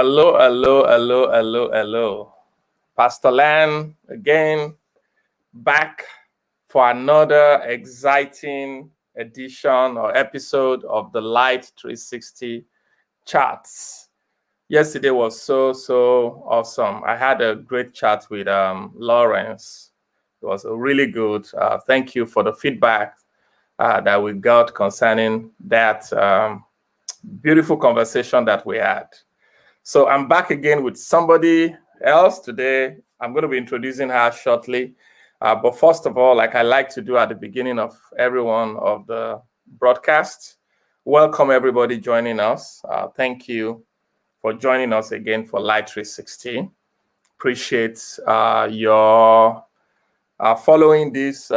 Hello. Pastor Lan again, back for another exciting edition or episode of the Light 360 Chats. Yesterday was so awesome. I had a great chat with Lawrence. It was really good. Thank you for the feedback that we got concerning that beautiful conversation that we had. So I'm back again with somebody else today. I'm going to be introducing her shortly. But first of all, like I like to do at the beginning of every one of the broadcasts, welcome everybody joining us. Thank you for joining us again for Light 360. Appreciate your following this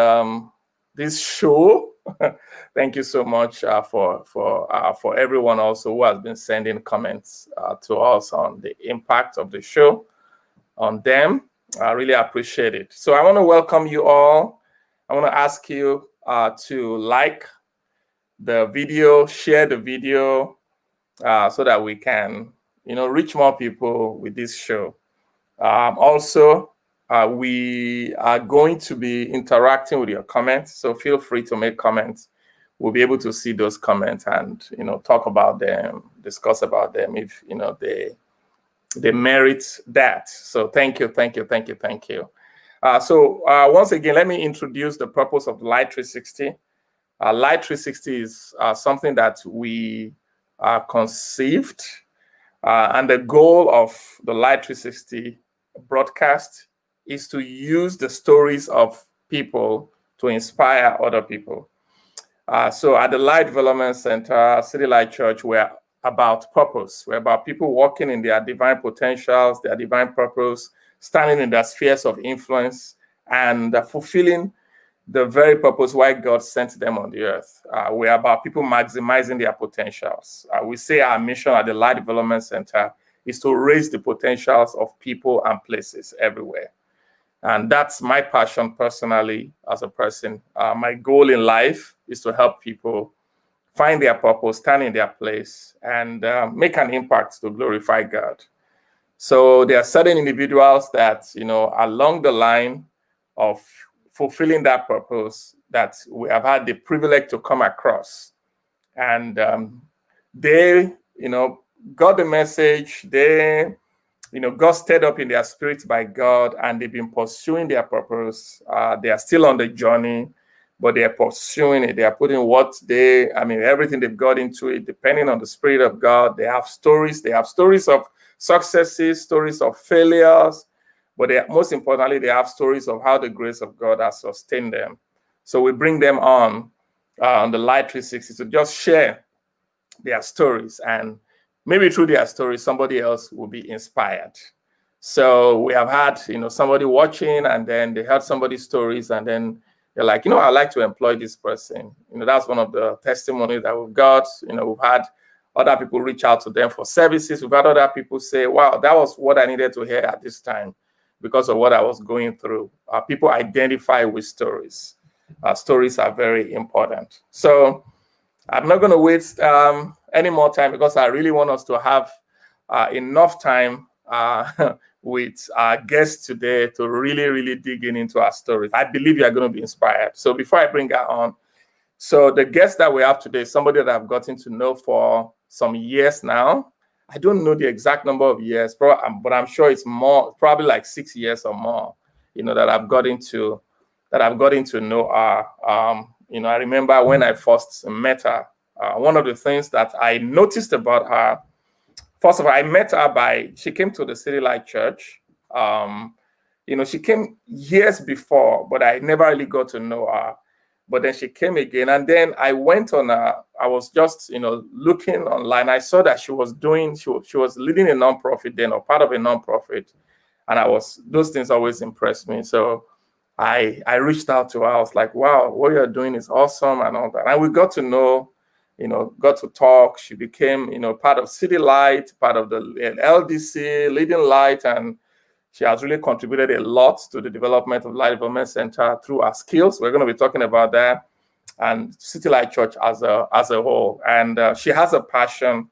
show. Thank you so much for everyone also who has been sending comments to us on the impact of the show on them. I really appreciate it. So I want to welcome you all. I want to ask you to like the video, share the video, so that we can, reach more people with this show. Also, we are going to be interacting with your comments, so feel free to make comments. We'll be able to see those comments and talk about them, discuss about them if they merit that. So thank you. So once again, let me introduce the purpose of Light 360. Light 360 is something that we conceived, and the goal of the Light 360 broadcast is to use the stories of people to inspire other people. So at the Light Development Center, City Light Church, we're about purpose. We're about people walking in their divine potentials, their divine purpose, standing in their spheres of influence, and fulfilling the very purpose why God sent them on the earth. We're about people maximizing their potentials. We say our mission at the Light Development Center is to raise the potentials of people and places everywhere. And that's my passion personally as a person. My goal in life is to help people find their purpose, stand in their place, and make an impact to glorify God. So there are certain individuals that, along the line of fulfilling that purpose that we have had the privilege to come across. And they, got the message. They, got stirred up in their spirits by God, and they've been pursuing their purpose. They are still on the journey, but they are pursuing it. They are putting everything they've got into it, depending on the Spirit of God. They have stories. They have stories of successes, stories of failures, but most importantly, they have stories of how the grace of God has sustained them. So we bring them on the Light 360 to just share their stories, and maybe through their stories, somebody else will be inspired. So we have had, somebody watching, and then they heard somebody's stories, and then they're like, I'd like to employ this person. That's one of the testimonies that we've got. We've had other people reach out to them for services. We've had other people say, wow, that was what I needed to hear at this time because of what I was going through. People identify with stories. Stories are very important. So I'm not going to waste any more time because I really want us to have enough time with our guests today to really dig into our stories. I believe you are going to be inspired. So before I bring her on, so the guest that we have today is somebody that I've gotten to know for some years now. I don't know the exact number of years, but I'm sure it's more, probably like 6 years or more, that I've gotten to know her. I remember when I first met her, one of the things that I noticed about her, first of all, I met her she came to the City Light Church. She came years before, but I never really got to know her. But then she came again, and then I went on I was just, looking online. I saw that she was leading a nonprofit then, or part of a nonprofit. And those things always impressed me. So I reached out to her. I was like, wow, what you're doing is awesome and all that. And we got to know, got to talk. She became, part of City Light, part of the LDC, Leading Light, and she has really contributed a lot to the development of Light Development Center through her skills. We're going to be talking about that, and City Light Church as a whole. And she has a passion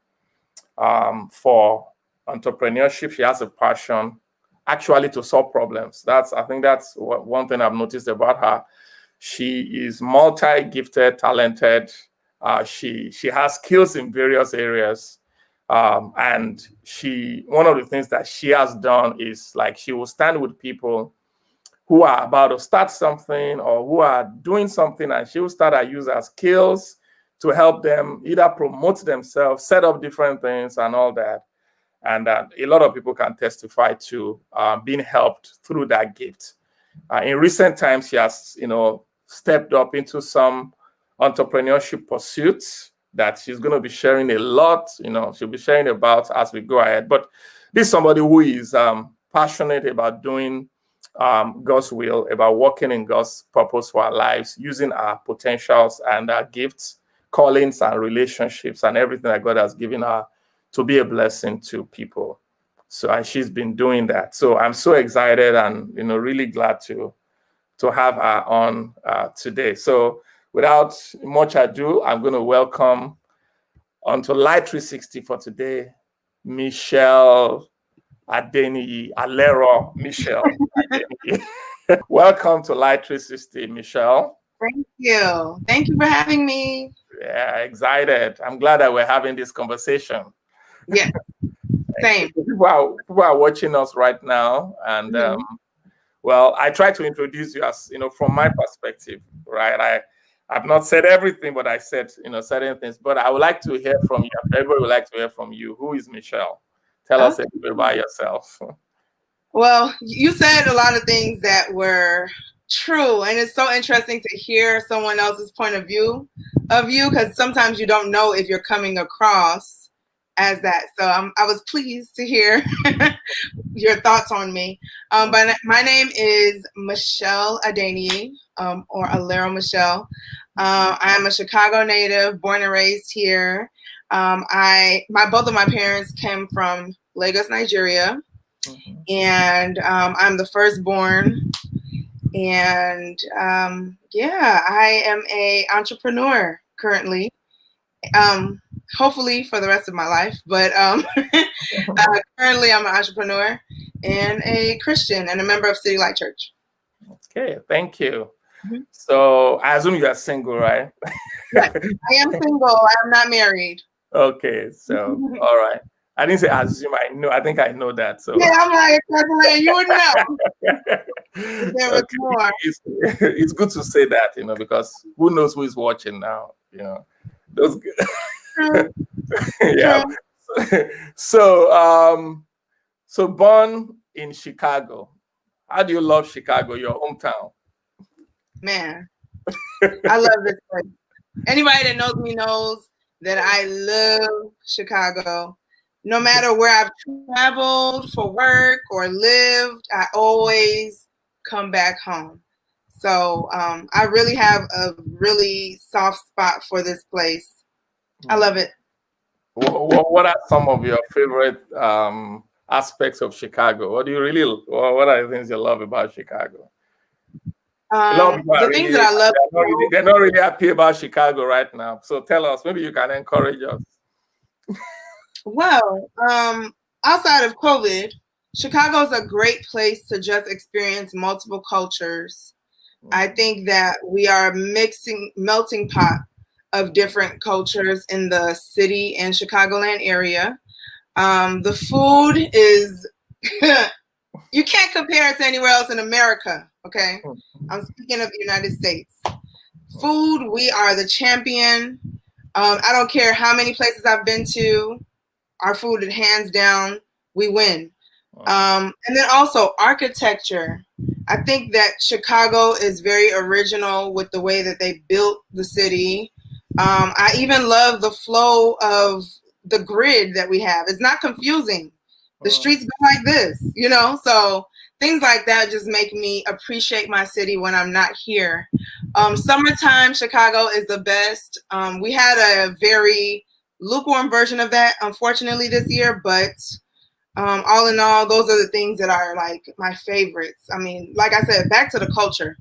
for entrepreneurship. She has a passion actually to solve problems. I think that's one thing I've noticed about her. She is multi-gifted, talented. She has skills in various areas. And one of the things that she has done is like she will stand with people who are about to start something or who are doing something, and she will start to use her skills to help them either promote themselves, set up different things and all that. And a lot of people can testify to being helped through that gift. In recent times, she has, stepped up into some entrepreneurship pursuits that she's going to be sharing a lot. She'll be sharing about as we go ahead. But this is somebody who is passionate about doing God's will, about working in God's purpose for our lives, using our potentials and our gifts, callings and relationships and everything that God has given her to be a blessing to people. So, and she's been doing that. So I'm so excited and, really glad to have her on today. So without much ado, I'm going to welcome onto Light 360 for today, Michelle Adeniyi, Alero, Michelle Adeniyi. Welcome to Light 360, Michelle. Thank you. Thank you for having me. Yeah, excited. I'm glad that we're having this conversation. Yeah, same. People are watching us right now. And well, I try to introduce you as, from my perspective, right? I've not said everything, but I said, certain things. But I would like to hear from you. Everybody would like to hear from you. Who is Michelle? Tell us a bit about yourself. Well, you said a lot of things that were true. And it's so interesting to hear someone else's point of view of you, because sometimes you don't know if you're coming across as that. So I was pleased to hear your thoughts on me. But my name is Michelle Adeniyi, or Alero Michelle. I am a Chicago native, born and raised here. Both of my parents came from Lagos, Nigeria, and I'm the firstborn. And I am an entrepreneur currently. Hopefully for the rest of my life, but currently I'm an entrepreneur and a Christian and a member of City Light Church. Okay, thank you. So I assume you are single, right? Yes, I am single. I'm not married. Okay, so all right. I didn't say assume. I know. I think I know that. So yeah, I'm like, you would know. There was more. It's good to say that, because who knows who is watching now? Those. Yeah. So born in Chicago. How do you love Chicago, your hometown? Man, I love this place. Anybody that knows me knows that I love Chicago. No matter where I've traveled for work or lived, I always come back home. So I really have a really soft spot for this place. I love it. What are some of your favorite aspects of Chicago? What are the things you love about Chicago? Things that I love. They're not really happy about Chicago right now. So tell us, maybe you can encourage us. Well, outside of COVID, Chicago is a great place to just experience multiple cultures. I think that we are melting pot of different cultures in the city and Chicagoland area. The food is, you can't compare it to anywhere else in America, okay? I'm speaking of the United States. Food, we are the champion. I don't care how many places I've been to, our food, hands down, we win. And then also architecture. I think that Chicago is very original with the way that they built the city. I even love the flow of the grid that we have. It's not confusing. The streets go like this, so things like that just make me appreciate my city when I'm not here. Summertime, Chicago is the best. We had a very lukewarm version of that, unfortunately, this year, but all in all, those are the things that are like my favorites. I mean, like I said, back to the culture.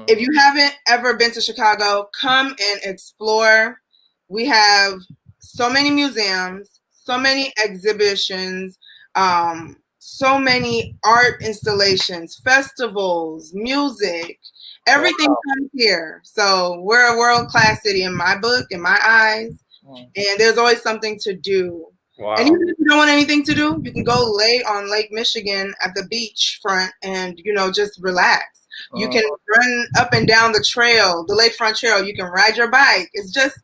If you haven't ever been to Chicago, come and explore. We have so many museums, so many exhibitions. So many art installations, festivals, music, everything comes here. So we're a world-class city in my book, in my eyes, and there's always something to do. Wow. And even if you don't want anything to do, you can go lay on Lake Michigan at the beach front and, just relax. You can run up and down the trail, the lakefront trail. You can ride your bike. It's just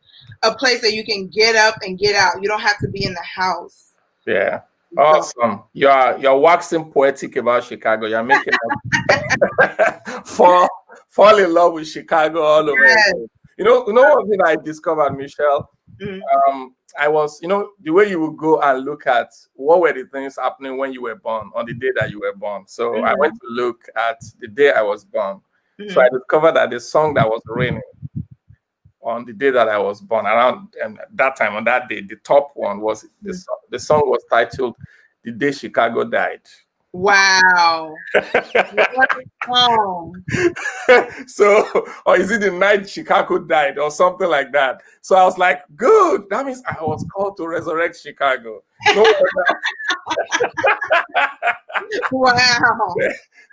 a place that you can get up and get out. You don't have to be in the house. Yeah. Awesome. You're waxing poetic about Chicago. You're making fall in love with Chicago all over. Yes. One thing I discovered, Michelle. I was, the way you would go and look at what were the things happening when you were born, on the day that you were born. So I went to look at the day I was born. So I discovered that the song that was raining on the day that I was born, around that time, on that day, the top one was the song was titled "The Day Chicago Died." Wow. What a song. So, or is it the night Chicago died or something like that? So I was like, good. That means I was called to resurrect Chicago. Wow.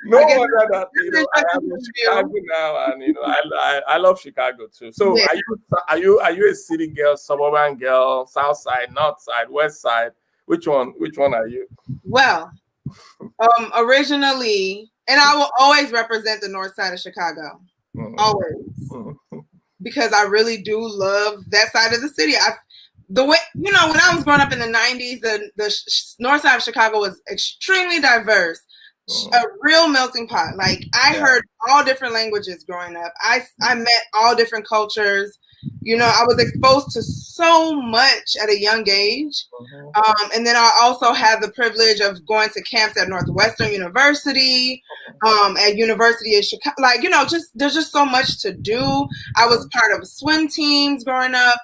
No wonder that I am in Chicago now, and I love Chicago too. So are you a city girl, suburban girl, south side, north side, west side? Which one are you? Well, originally, and I will always represent the north side of Chicago. Always. Because I really do love that side of the city. When I was growing up in the 90s, the north side of Chicago was extremely diverse. A real melting pot. Like I heard all different languages growing up. I met all different cultures. I was exposed to so much at a young age. And then I also had the privilege of going to camps at Northwestern University, at University of Chicago. Like, there's just so much to do. I was part of swim teams growing up,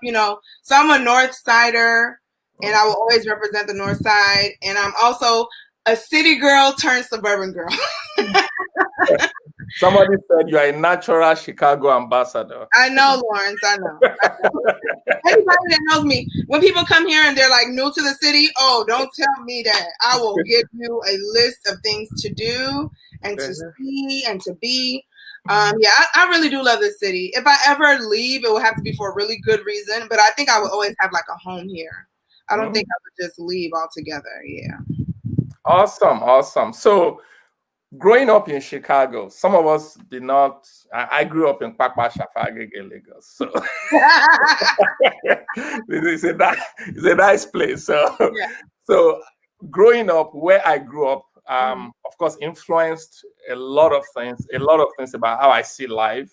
so I'm a North Sider, and I will always represent the North Side. And I'm also a city girl turned suburban girl. Somebody said you are a natural Chicago ambassador. I know, Lawrence. I know. Anybody that knows me, when people come here and they're like new to the city, don't tell me that. I will give you a list of things to do and to see and to be. I really do love this city. If I ever leave, it will have to be for a really good reason. But I think I would always have like a home here. I don't think I would just leave altogether. Yeah. Awesome. So, growing up in Chicago, some of us did not. I grew up in Kpakpa Shafagege, Lagos. So it's a nice place. So growing up where I grew up, of course, influenced a lot of things about how I see life.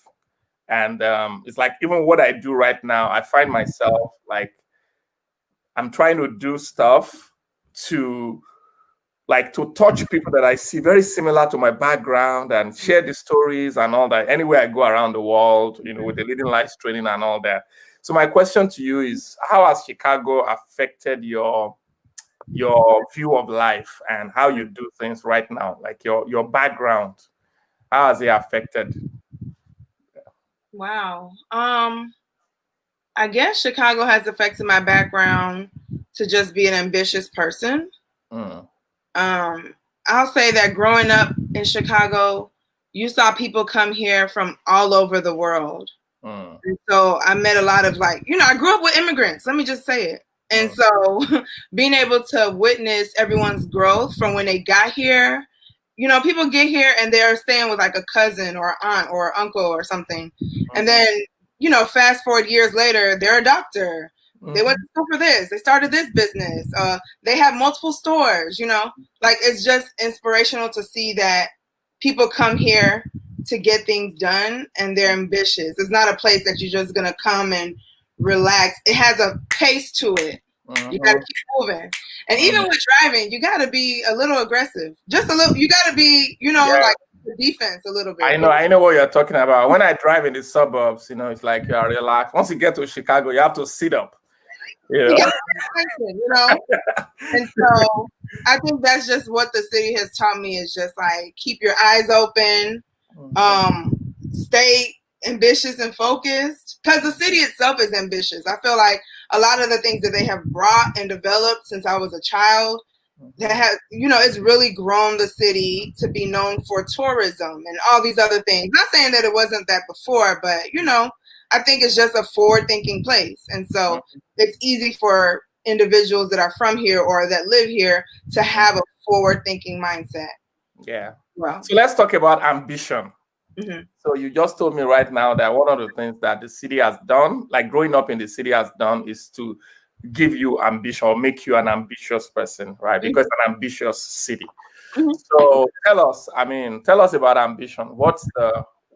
And it's like even what I do right now, I find myself like I'm trying to do stuff to touch people that I see very similar to my background and share the stories and all that anywhere I go around the world, with the Leading Lights training and all that. So my question to you is, how has Chicago affected your view of life and how you do things right now? Like your background, how has it affected? Wow. I guess Chicago has affected my background to just be an ambitious person. I'll say that growing up in Chicago, you saw people come here from all over the world. And so I met a lot of I grew up with immigrants, let me just say it. And so being able to witness everyone's growth from when they got here, people get here and they're staying with like a cousin or aunt or uncle or something. And then, fast forward years later, they're a doctor. They went to school for this. They started this business. They have multiple stores, it's just inspirational to see that people come here to get things done and they're ambitious. It's not a place that you're just going to come and relax. It has a pace to it. You got to keep moving. And even with driving, you got to be a little aggressive. Just a little. You got to be, like the defense a little bit. I know what you're talking about. When I drive in the suburbs, it's like you are relaxed. Once you get to Chicago, you have to sit up. And so I think that's just what the city has taught me is just like keep your eyes open, stay ambitious and focused, because the city itself is ambitious. I feel like a lot of the things that they have brought and developed since I was a child that has, it's really grown the city to be known for tourism and all these other things. Not saying that it wasn't that before, but I think it's just a forward-thinking place, and so it's easy for individuals that are from here or that live here to have a forward-thinking mindset. Yeah. Wow. So let's talk about ambition. Mm-hmm. So you just told me right now that one of the things that the city has done, like growing up in the city has done, is to give you ambition or make you an ambitious person, right? Because it's an ambitious city. Mm-hmm. So tell us about ambition. What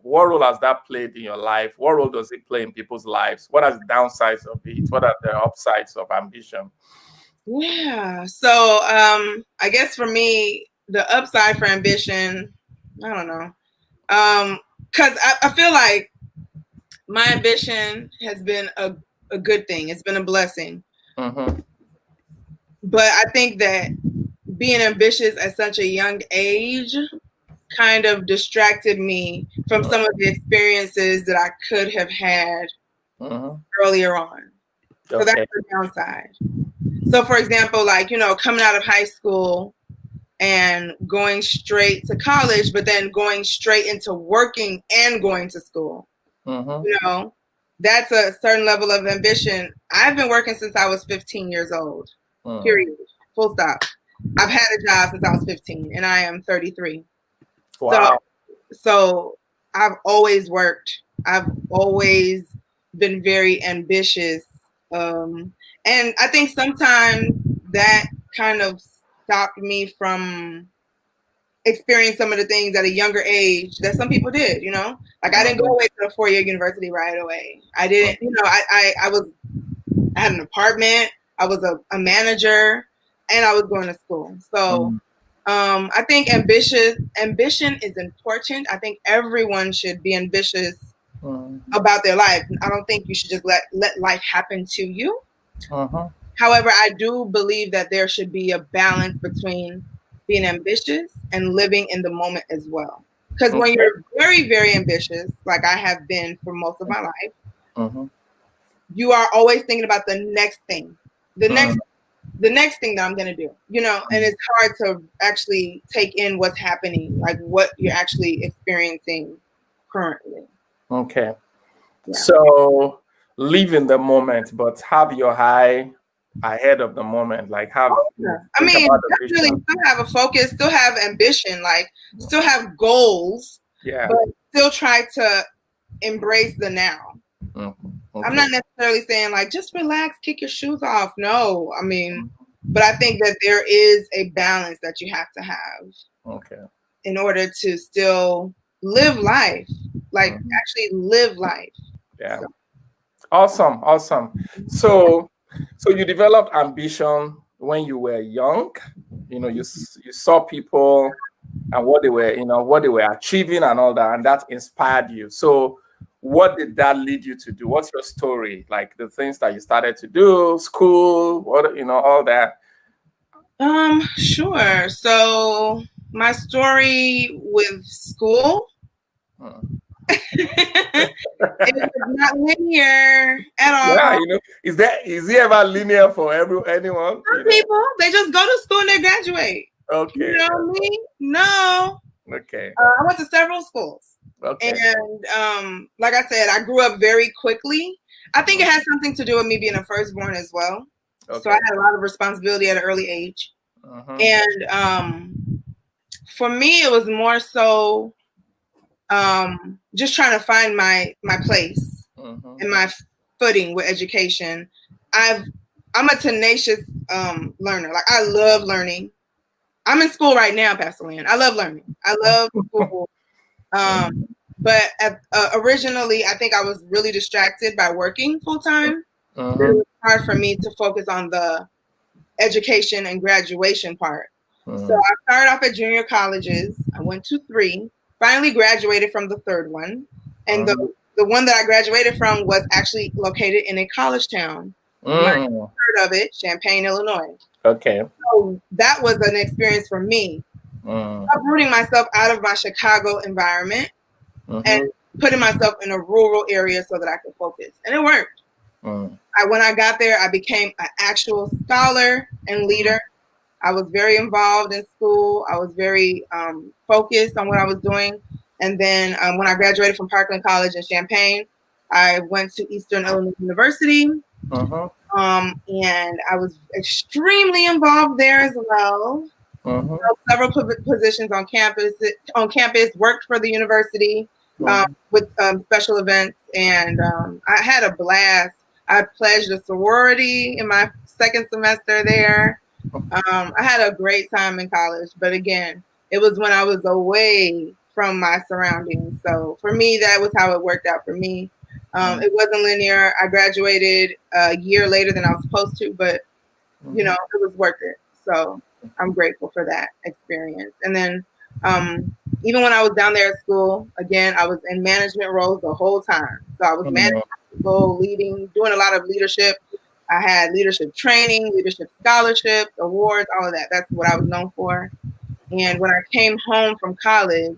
role has that played in your life? What role does it play in people's lives? What are the downsides of it? What are the upsides of ambition? Yeah. So I guess for me, the upside for ambition, I don't know. Because I feel like my ambition has been a good thing. It's been a blessing. Mm-hmm. But I think that being ambitious at such a young age kind of distracted me from some of the experiences that I could have had earlier on. So that's the downside. So for example, like, coming out of high school and going straight to college, but then going straight into working and going to school. That's a certain level of ambition. I've been working since I was 15 years old, period, full stop. I've had a job since I was 15 and I am 33. Wow. So I've always worked. I've always been very ambitious. And I think sometimes that kind of stopped me from experiencing some of the things at a younger age that some people did, like I didn't go away to a 4-year university right away. I didn't, I had an apartment, I was a manager, and I was going to school. So I think ambition is important. I think everyone should be ambitious about their life. I don't think you should just let life happen to you. However, I do believe that there should be a balance between being ambitious and living in the moment as well. Because when you're very, very ambitious, like I have been for most of my life, you are always thinking about the next thing, the next thing that I'm going to do, and it's hard to actually take in what's happening, like what you're actually experiencing currently. Okay. Yeah. So live in the moment, but have your eye ahead of the moment, like have definitely still have a focus, still have ambition, like still have goals, but still try to embrace the now. I'm not necessarily saying like just relax, kick your shoes off. No, but I think that there is a balance that you have to have in order to still live life, like actually live life. Yeah. So. Awesome. So you developed ambition when you were young. You saw people and what they were achieving and all that, and that inspired you. So what did that lead you to do? What's your story? Like the things that you started to do, school, all that. Sure. So my story with school. It was not linear at all. Yeah, is it ever linear for anyone? Some people, they just go to school and they graduate. Okay. You know what I mean? No. Okay. I went to several schools. Okay. And like I said, I grew up very quickly. I think it has something to do with me being a firstborn as well. Okay. So I had a lot of responsibility at an early age. And for me, it was more so just trying to find my place and my footing with education. I'm a tenacious learner. Like I love learning. I'm in school right now, Pastor Lynn. I love learning. I love school. But originally, I think I was really distracted by working full time. It was hard for me to focus on the education and graduation part. So I started off at junior colleges. I went to 3. Finally graduated from the 3rd one. And the one that I graduated from was actually located in a college town. You might have heard of it, Champaign, Illinois. Okay. So that was an experience for me. Uprooting myself out of my Chicago environment and putting myself in a rural area so that I could focus. And it worked. When I got there, I became an actual scholar and leader. I was very involved in school. I was very focused on what I was doing. And then when I graduated from Parkland College in Champaign, I went to Eastern Illinois University. And I was extremely involved there as well. Held several positions on campus. Worked for the university with special events, and I had a blast. I pledged a sorority in my second semester there. I had a great time in college, but again, it was when I was away from my surroundings. So for me, that was how it worked out for me. It wasn't linear. I graduated a year later than I was supposed to, but you know, it was worth it. So I'm grateful for that experience. And then even when I was down there at school, again, I was in management roles the whole time. So I was managing people, leading, doing a lot of leadership. I had leadership training, leadership scholarships, awards, all of that. That's what I was known for. And when I came home from college,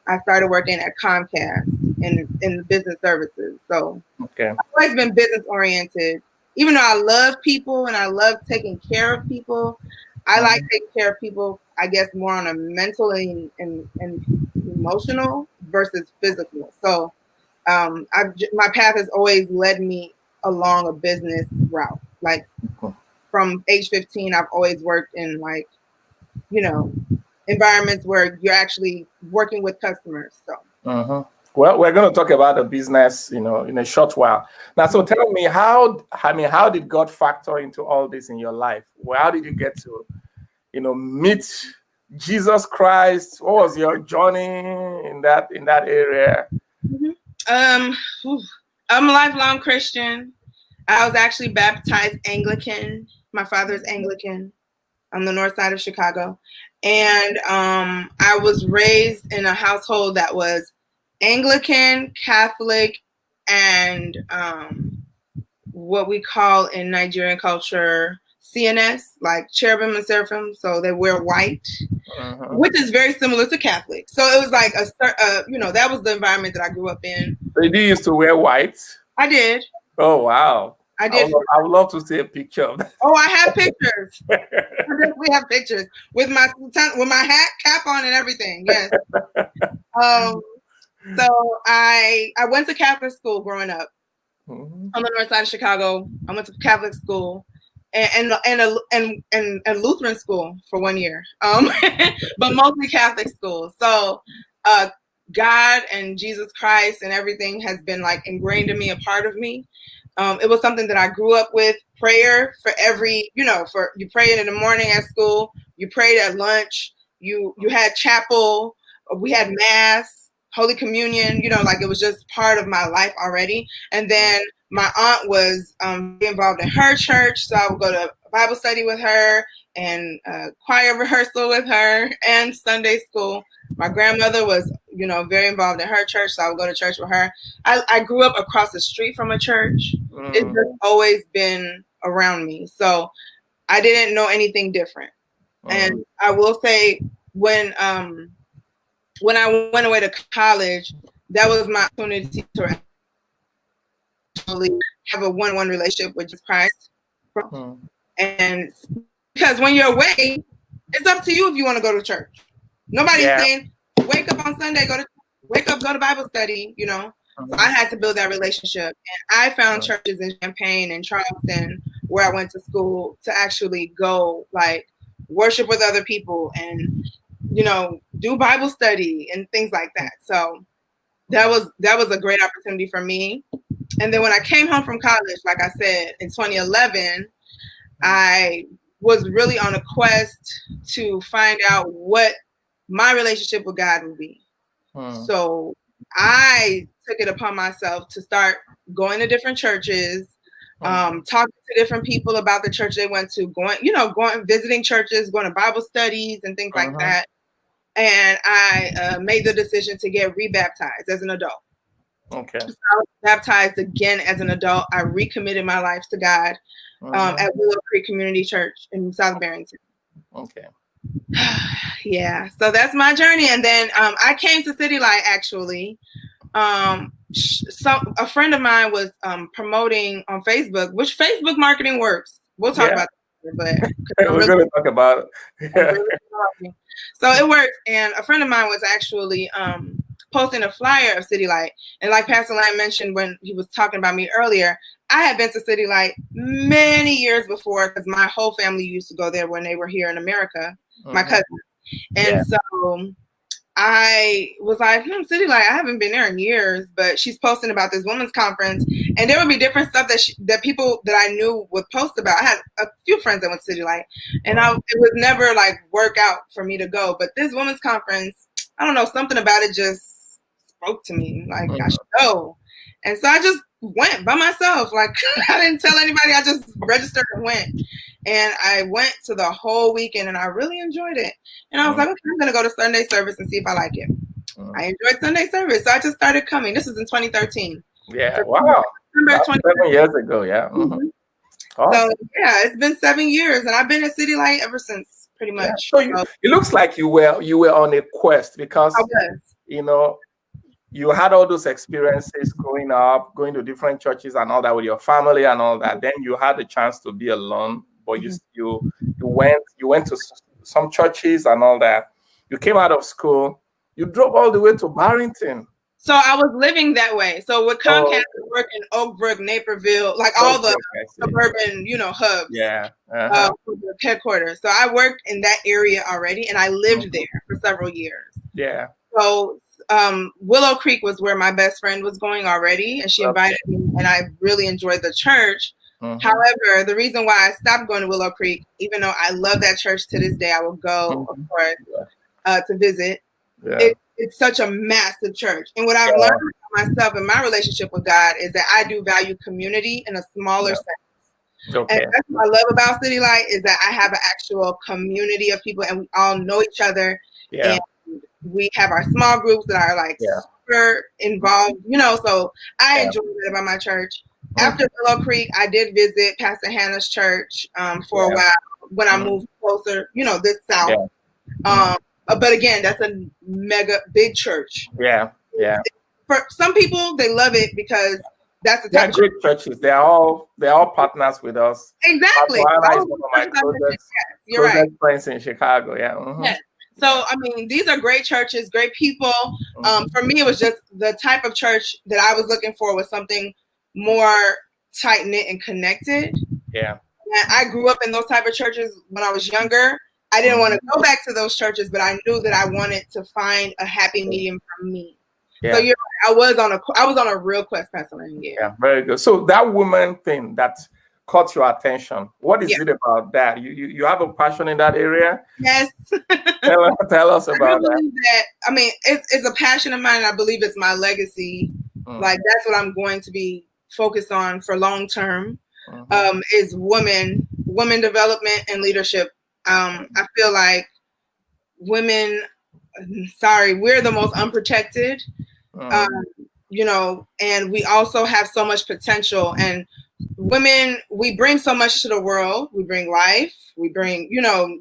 I started working at Comcast in business services. So I've always been business oriented. Even though I love people and I love taking care of people, I like taking care of people, I guess, more on a mental and emotional versus physical. So my path has always led me along a business route. Like from age 15, I've always worked in like, you know, environments where you're actually working with customers. So. Well, we're going to talk about the business, you know, in a short while. Now, so tell me how did God factor into all this in your life? Well, how did you get to, you know, meet Jesus Christ? What was your journey in that area? I'm a lifelong Christian. I was actually baptized Anglican. My father's Anglican on the north side of Chicago. And I was raised in a household that was Anglican, Catholic, and what we call in Nigerian culture CNS, like cherubim and seraphim. So they wear white, which is very similar to Catholic. So it was like you know, that was the environment that I grew up in. So you used to wear white? I did. Oh wow! I did. I would love to see a picture of that. Oh, I have pictures. We have pictures with my hat, cap on, and everything. Yes. So I went to Catholic school growing up on the north side of Chicago. I went to Catholic school and Lutheran school for 1 year, but mostly Catholic school. So God and Jesus Christ and everything has been like ingrained in me, a part of me. It was something that I grew up with. Prayer for every, you know, for you prayed in the morning at school, you prayed at lunch, you had chapel, we had mass. Holy Communion, you know, like it was just part of my life already. And then my aunt was involved in her church, so I would go to Bible study with her and choir rehearsal with her and Sunday school. My grandmother was, you know, very involved in her church, so I would go to church with her. I grew up across the street from a church. It's just always been around me, so I didn't know anything different. And I will say when I went away to college, that was my opportunity to actually have a one-on-one relationship with Jesus Christ. And because when you're away, it's up to you if you want to go to church. Nobody's saying, wake up on Sunday, go to Bible study, you know. So I had to build that relationship. And I found churches in Champaign and Charleston where I went to school to actually go like worship with other people and, you know, do Bible study and things like that. So that was a great opportunity for me. And then when I came home from college, like I said, in 2011, I was really on a quest to find out what my relationship with God would be. So I took it upon myself to start going to different churches, talking to different people about the church they went to, going visiting churches, going to Bible studies and things like that. And I made the decision to get rebaptized as an adult. Okay. So I was baptized again as an adult. I recommitted my life to God at Willow Creek Community Church in South Barrington. Okay. Yeah. So that's my journey. And then I came to City Light actually. A friend of mine was promoting on Facebook, which Facebook marketing works. We'll talk about that but we're going to talk about it. really so it worked. And a friend of mine was actually posting a flyer of City Light. And like Pastor Lamb mentioned when he was talking about me earlier, I had been to City Light many years before because my whole family used to go there when they were here in America, my cousins. And so I was like, City Light, I haven't been there in years, but she's posting about this women's conference, and there would be different stuff that people that I knew would post about. I had a few friends that went to City Light, and it would never like work out for me to go. But this women's conference, I don't know, something about it just spoke to me, like I should go. And so I just went by myself. Like I didn't tell anybody. I just registered and went. And I went to the whole weekend and I really enjoyed it. And I was like, okay, I'm going to go to Sunday service and see if I like it. I enjoyed Sunday service. So I just started coming. This was in 2013. Yeah. So wow. That's 7 years ago. Yeah. Awesome. So yeah, it's been 7 years and I've been at City Light ever since pretty much. Yeah. So it looks like you were on a quest because, you know, you had all those experiences growing up, going to different churches and all that with your family and all that. Then you had the chance to be alone. But you went to some churches and all that. You came out of school. You drove all the way to Barrington. So I was living that way. So with Comcast, I worked in Oak Brook, Naperville, like all the suburban, hubs. Yeah. The headquarters. So I worked in that area already, and I lived there for several years. Yeah. So Willow Creek was where my best friend was going already, and she invited me, and I really enjoyed the church. However, the reason why I stopped going to Willow Creek, even though I love that church to this day, I will go, of course, to visit. Yeah. It's such a massive church. And what I've learned about myself and my relationship with God is that I do value community in a smaller sense. Okay. And that's what I love about City Light is that I have an actual community of people and we all know each other. Yeah. And we have our small groups that are like super involved, so I enjoy that about my church. After Willow Creek, I did visit Pastor Hannah's church for a while when I moved closer, this south. But again, that's a mega big church. Yeah, yeah. For some people, they love it because that's the type of great churches. They're all partners with us. Exactly. You're right. Friends in Chicago. Yeah. Yes. So I mean, these are great churches, great people. For me, it was just the type of church that I was looking for was something more tight knit and connected. Yeah. And I grew up in those type of churches when I was younger. I didn't want to go back to those churches, but I knew that I wanted to find a happy medium for me. Yeah. So you're right. I was on a real quest, Pastor Lane. Yeah, very good. So that woman thing that caught your attention. What is it about that? You have a passion in that area? Yes. Tell us about that. I mean, it's a passion of mine. And I believe it's my legacy. Like that's what I'm going to be focused on for long term. Is women development and leadership. I feel like women, we're the most unprotected, and we also have so much potential. And women, we bring so much to the world. We bring life. We bring,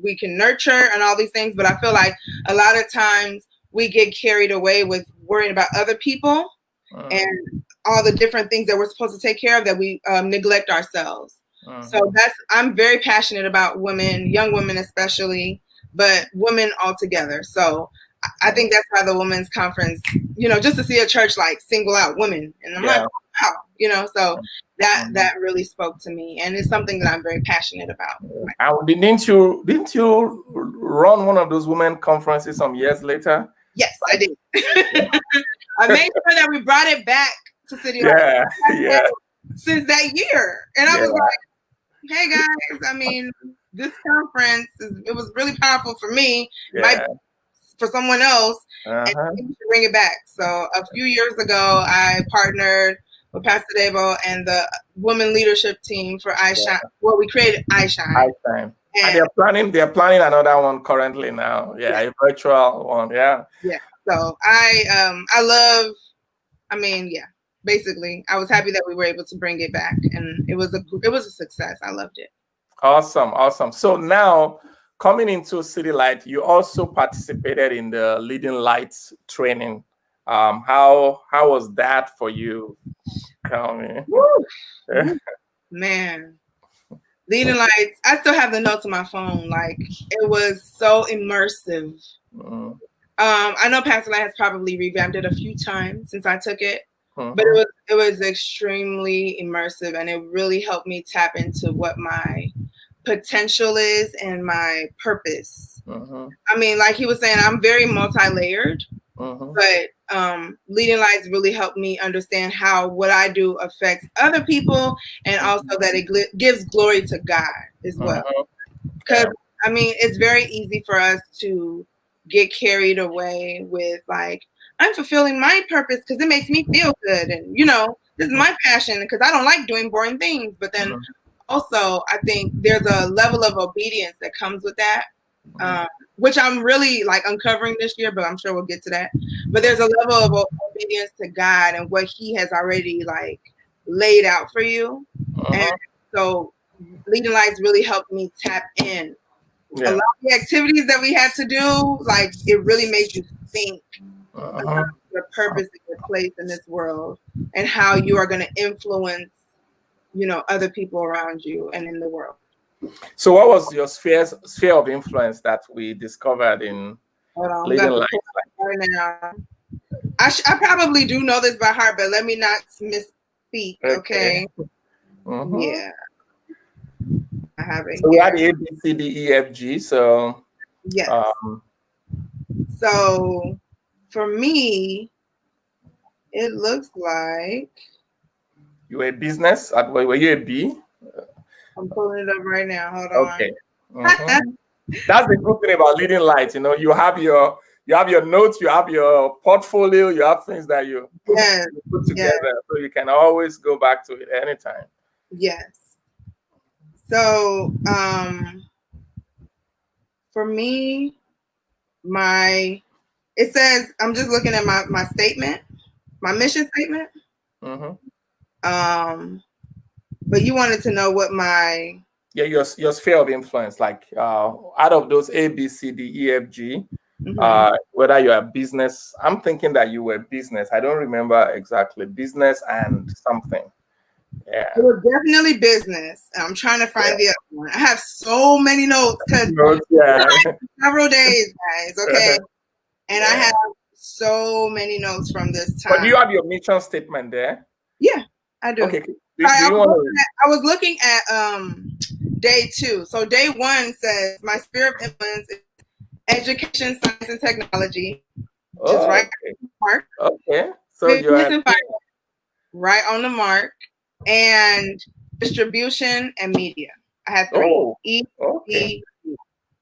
we can nurture and all these things. But I feel like a lot of times we get carried away with worrying about other people and all the different things that we're supposed to take care of that we neglect ourselves. So I'm very passionate about women, young women especially, but women altogether. So I think that's why the Women's Conference, just to see a church like single out women. And I'm like, wow, so that really spoke to me. And it's something that I'm very passionate about. Didn't you run one of those women conferences some years later? Yes, I did. I made sure that we brought it back to City Light since that year. And I was like, hey guys, I mean, this conference, it was really powerful for me, might be for someone else, and we should bring it back. So a few years ago, I partnered with Pastor Davo and the women leadership team for iShine. Well, we created iShine. And they're planning another one currently now. A virtual one. Yeah. So basically, I was happy that we were able to bring it back, and it was a success. I loved it. Awesome. So now, coming into City Light, you also participated in the Leading Lights training. How was that for you? Tell me. Man, Leading Lights, I still have the notes on my phone. Like, it was so immersive. I know Pastor Lane has probably revamped it a few times since I took it, but it was extremely immersive, and it really helped me tap into what my potential is and my purpose. I mean, like he was saying, I'm very multi-layered, but Leading Lights really helped me understand how what I do affects other people, and also that it gives glory to God as well. Because I mean, it's very easy for us to get carried away with like, I'm fulfilling my purpose because it makes me feel good, and this is my passion because I don't like doing boring things. But then also, I think there's a level of obedience that comes with that, which I'm really like uncovering this year, but I'm sure we'll get to that. But there's a level of obedience to God and what He has already like laid out for you, and so Leading Lights really helped me tap in. A lot of the activities that we had to do, like it really made you think about your purpose and your place in this world and how you are going to influence, other people around you and in the world. So what was your sphere of influence that we discovered in Leading Lights? Right now. I probably do know this by heart, but let me not misspeak, okay? Yeah. I have it. So we had A, B, C, D, E, F, G. So yes. So for me, it looks like you were a business. Were you a B? I'm pulling it up right now. Hold on. Okay. That's the good thing about Leading Lights. You have your notes, you have your portfolio, you have things that you put together, so you can always go back to it anytime. Yes. So, for me, it says, I'm just looking at my statement, my mission statement. But you wanted to know what my... your sphere of influence, like out of those A, B, C, D, E, F, G, whether you're a business. I'm thinking that you were business. I don't remember exactly. Business and something. Yeah. It was definitely business. I'm trying to find the other one. I have so many notes because several days, guys. Okay, and I have so many notes from this time. But do you have your mission statement there? Yeah, I do. Okay. I was looking at day 2. So day 1 says my sphere of influence is education, science, and technology. Just right on the mark. Okay. So you're right on the mark. And distribution and media. I have 3. E, B, D.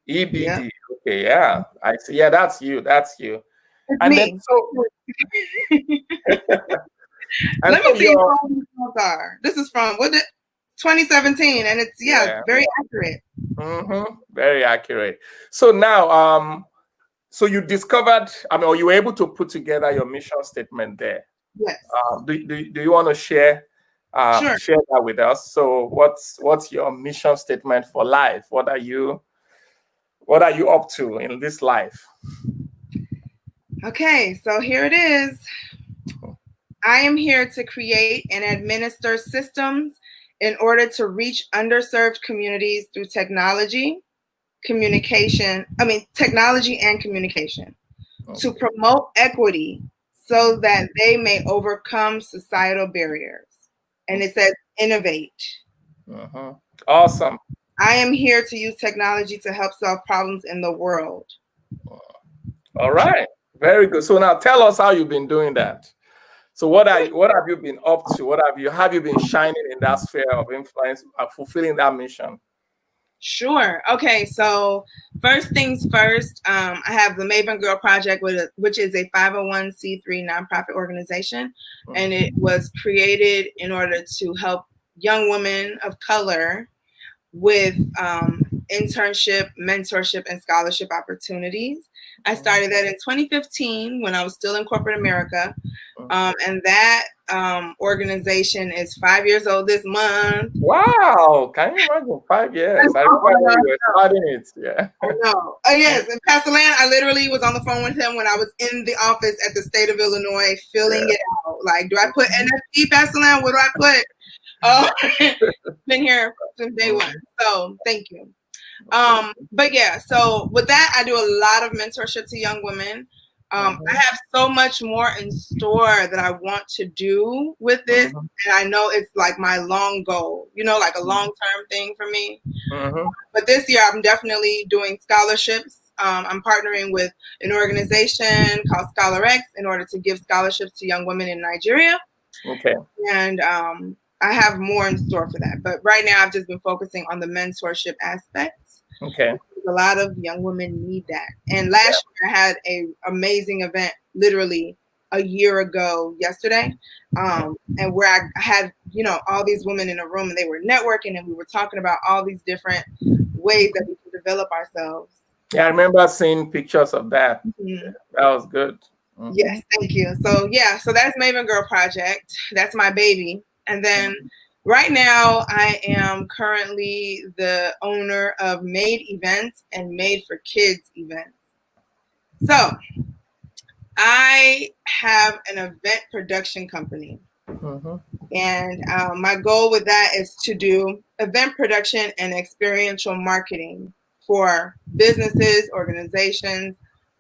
E, B, D. Okay, yeah. I see. Yeah, that's you. It's and me. Then, so let me see what these notes are. This is from 2017, and it's very accurate. Very accurate. So now, so you discovered, or you were able to put together your mission statement there. Yes. Do you want to share? Sure. Share that with us. So what's your mission statement for life? What are you up to in this life? Okay, so here it is. I am here to create and administer systems in order to reach underserved communities through technology and communication, to promote equity so that they may overcome societal barriers. And it says innovate. Awesome. I am here to use technology to help solve problems in the world. All right. Very good. So now tell us how you've been doing that. So what have you been up to? What have you been shining in that sphere of influence, fulfilling that mission? Sure. Okay. So first things first, I have the Maven Girl Project, which is a 501c3 nonprofit organization, and it was created in order to help young women of color with internship, mentorship, and scholarship opportunities. I started that in 2015 when I was still in corporate America. And that organization is 5 years old this month. Wow. Can you imagine 5 years? I remember you were starting it. Yeah. I know. Yes. And Pastor Land, I literally was on the phone with him when I was in the office at the state of Illinois filling it out. Like, do I put NFT, Pastor Land? What do I put? Been here since day one. So thank you. But yeah, so with that, I do a lot of mentorship to young women. I have so much more in store that I want to do with this. And I know it's like my long goal, like a long-term thing for me. But this year, I'm definitely doing scholarships. I'm partnering with an organization called ScholarX in order to give scholarships to young women in Nigeria. Okay. And I have more in store for that. But right now, I've just been focusing on the mentorship aspects. Okay. A lot of young women need that. And last year, I had an amazing event, literally a year ago yesterday, and where I had, all these women in a room, and they were networking, and we were talking about all these different ways that we can develop ourselves. Yeah, I remember seeing pictures of that. That was good. Yes, thank you. So so that's Maven Girl Project. That's my baby. And then right now I am currently the owner of Made Events and Made for Kids events. So I have an event production company. And my goal with that is to do event production and experiential marketing for businesses, organizations,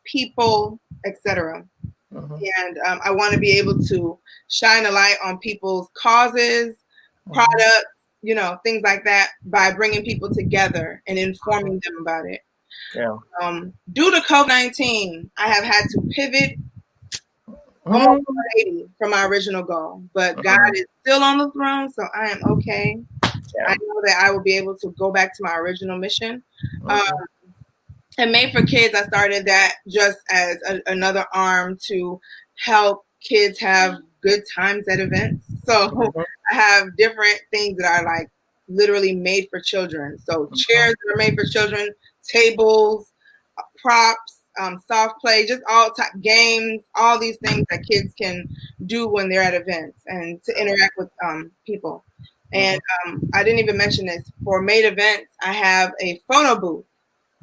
people, etc. And I want to be able to shine a light on people's causes, products, things like that by bringing people together and informing them about it. Yeah. Due to COVID-19, I have had to pivot almost 180 from my original goal, but God is still on the throne, so I am okay. Yeah. I know that I will be able to go back to my original mission. And Made for Kids, I started that just as another arm to help kids have good times at events. So I have different things that are like literally made for children. So chairs that are made for children, tables, props, soft play, just all type games, all these things that kids can do when they're at events and to interact with people. And I didn't even mention this. For Made Events, I have a photo booth.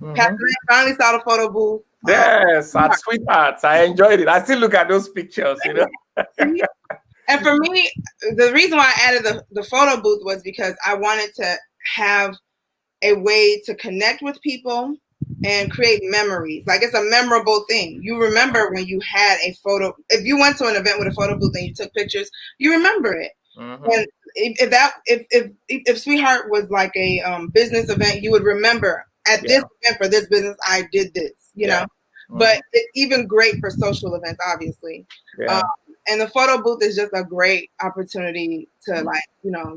I finally saw the photo booth. Yes, at Sweethearts. I enjoyed it. I still look at those pictures, And for me, the reason why I added the photo booth was because I wanted to have a way to connect with people and create memories. Like it's a memorable thing. You remember when you had a photo. If you went to an event with a photo booth and you took pictures, you remember it. And if Sweetheart was like a business event, you would remember at this event for this business, I did this, know. But it's even great for social events, obviously. And the photo booth is just a great opportunity to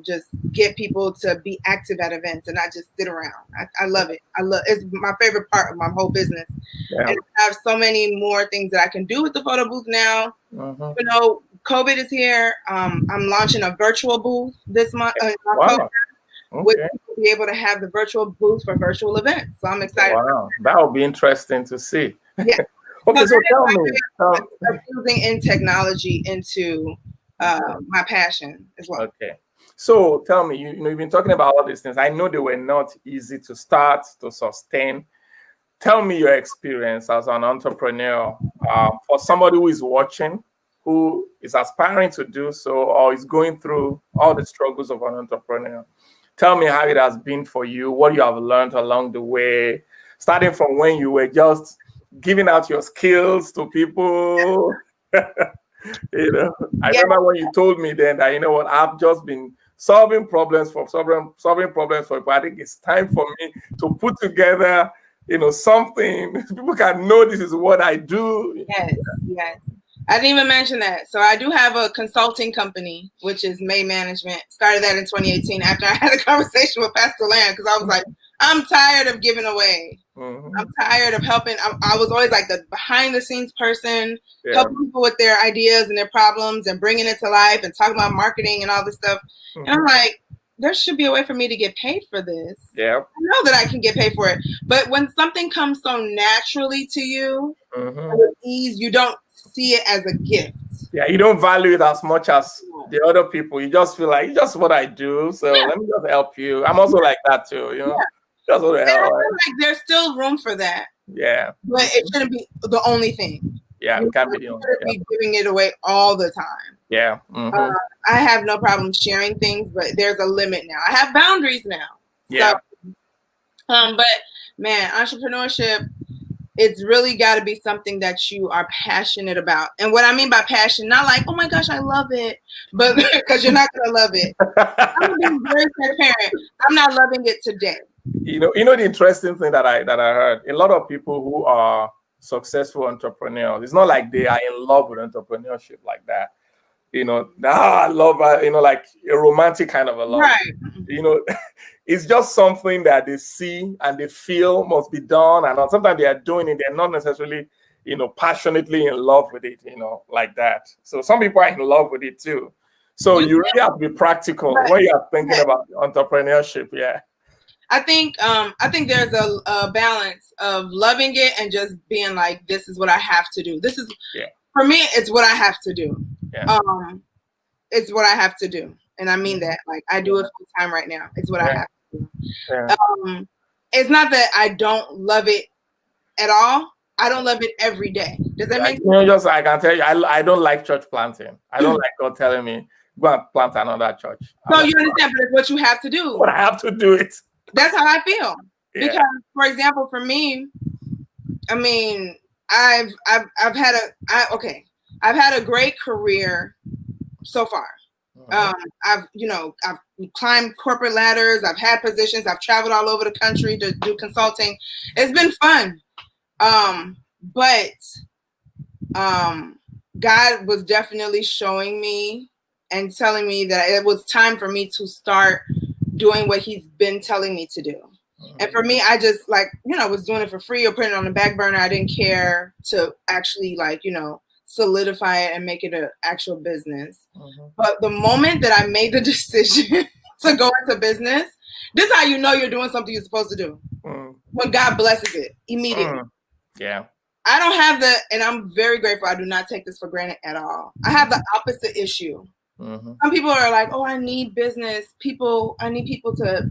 just get people to be active at events and not just sit around. I love it. It's my favorite part of my whole business. And I have so many more things that I can do with the photo booth now. COVID is here. I'm launching a virtual booth this month. With people be able to have the virtual booth for virtual events. So I'm excited. Wow, that will be interesting to see. Yeah. Okay, so tell me. Using in technology into my passion as well. Okay. So tell me, you've been talking about all these things. I know they were not easy to start, to sustain. Tell me your experience as an entrepreneur. For somebody who is watching, who is aspiring to do so, or is going through all the struggles of an entrepreneur. Tell me how it has been for you, what you have learned along the way, starting from when you were just giving out your skills to people. I remember when you told me then that, I've just been solving problems for people. I think it's time for me to put together, something people can know this is what I do. Yes. I didn't even mention that. So I do have a consulting company, which is May Management. Started that in 2018 after I had a conversation with Pastor Land, because I was like, I'm tired of giving away. I'm tired of helping. I was always like the behind the scenes person, helping people with their ideas and their problems and bringing it to life and talking about marketing and all this stuff. And I'm like, there should be a way for me to get paid for this. I know that I can get paid for it. But when something comes so naturally to you, with ease, you don't see it as a gift. You don't value it as much as the other people. You just feel like, it's just what I do. So let me just help you. I'm also like that too, Just what the hell. I feel like there's still room for that. But it shouldn't be the only thing. It can't be the only thing. Be giving it away all the time. I have no problem sharing things, but there's a limit now. I have boundaries now. Yeah. So, but man, entrepreneurship, it's really got to be something that you are passionate about. And what I mean by passion, not like, oh my gosh, I love it, but because you're not going to love it. I'm being very transparent. I'm not loving it today. You know the interesting thing that I heard, a lot of people who are successful entrepreneurs, it's not like they are in love with entrepreneurship like that. I love, like a romantic kind of a love. Right. It's just something that they see and they feel must be done. And sometimes they are doing it. They're not necessarily, passionately in love with it, like that. So some people are in love with it too. So you really have to be practical when you are thinking about entrepreneurship. Yeah. I think there's a balance of loving it and just being like, this is what I have to do. This is, for me, it's what I have to do. Yeah. It's what I have to do. And I mean that, like, I do it full time right now. It's what I have to do. Yeah. It's not that I don't love it at all. I don't love it every day. Does that make sense? I can tell you, I don't like church planting. I don't like God telling me, go and plant another church. So you understand, but it's what you have to do. But I have to do it. That's how I feel. Yeah. Because, for example, for me, I mean, I've had a great career so far. I've climbed corporate ladders. I've had positions. I've traveled all over the country to do consulting. It's been fun. But God was definitely showing me and telling me that it was time for me to start doing what he's been telling me to do. And for me, I just was doing it for free or putting it on the back burner. I didn't care to actually solidify it and make it an actual business. But the moment that I made the decision to go into business, this is how you know you're doing something you're supposed to do. When God blesses it immediately. Yeah. I don't have and I'm very grateful. I do not take this for granted at all. I have the opposite issue. Some people are like, oh, I need business. I need people to,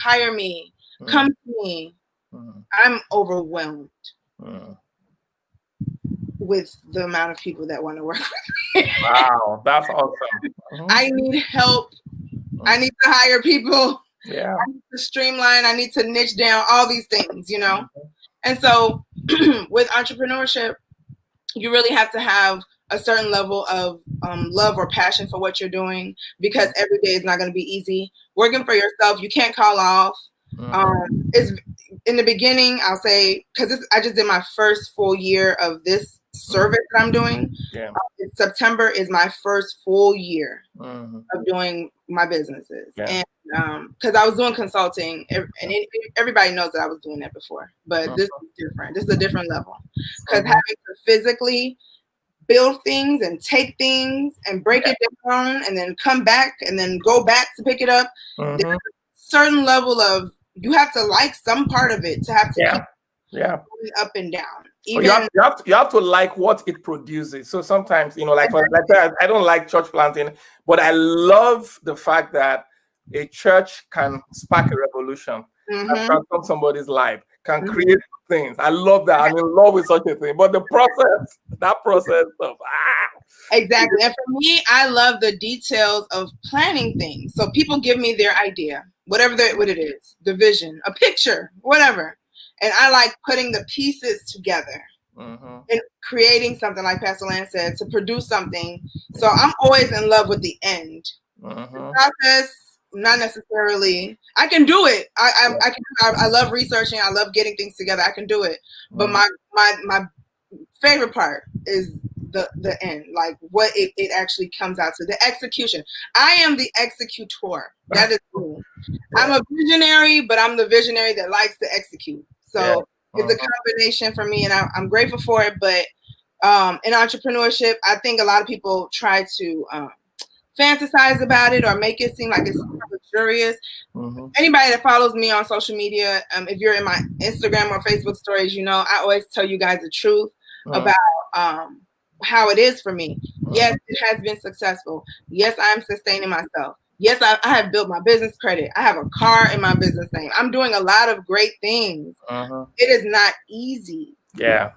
hire me, come to me. I'm overwhelmed with the amount of people that want to work with me. Wow, that's awesome. I need help. I need to hire people. Yeah. I need to streamline. I need to niche down all these things, And so with entrepreneurship, you really have to have a certain level of love or passion for what you're doing, because every day is not going to be easy. Working for yourself, you can't call off. It's in the beginning, I'll say, because I just did my first full year of this service that I'm doing. Yeah. September is my first full year of doing my businesses. Yeah. And because I was doing consulting, and everybody knows that I was doing that before, but this is different. This is a different level, because having to physically build things and take things and break it down and then come back and then go back to pick it up. There's a certain level of, you have to like some part of it to have to keep going up and down. Even, you have to like what it produces. So sometimes, I don't like church planting, but I love the fact that a church can spark a revolution, can transform somebody's life, can create things. I love that. I'm in love with such a thing. But that process of Exactly. And for me, I love the details of planning things. So people give me their idea, what it is, the vision, a picture, whatever. And I like putting the pieces together and creating something, like Pastor Lance said, to produce something. So I'm always in love with the end. The process, not necessarily. I can do it. I love researching. I love getting things together. I can do it. But my favorite part is the end, like what it actually comes out to, the execution. I am the executor. That is me. I'm a visionary, but I'm the visionary that likes to execute. So it's a combination for me, and I'm grateful for it. But in entrepreneurship, I think a lot of people try to fantasize about it or make it seem like it's luxurious. Anybody that follows me on social media, if you're in my Instagram or Facebook stories, I always tell you guys the truth about how it is for me. Yes, it has been successful. Yes, I'm sustaining myself. Yes, I have built my business credit. I have a car in my business name. I'm doing a lot of great things. It is not easy. Yeah.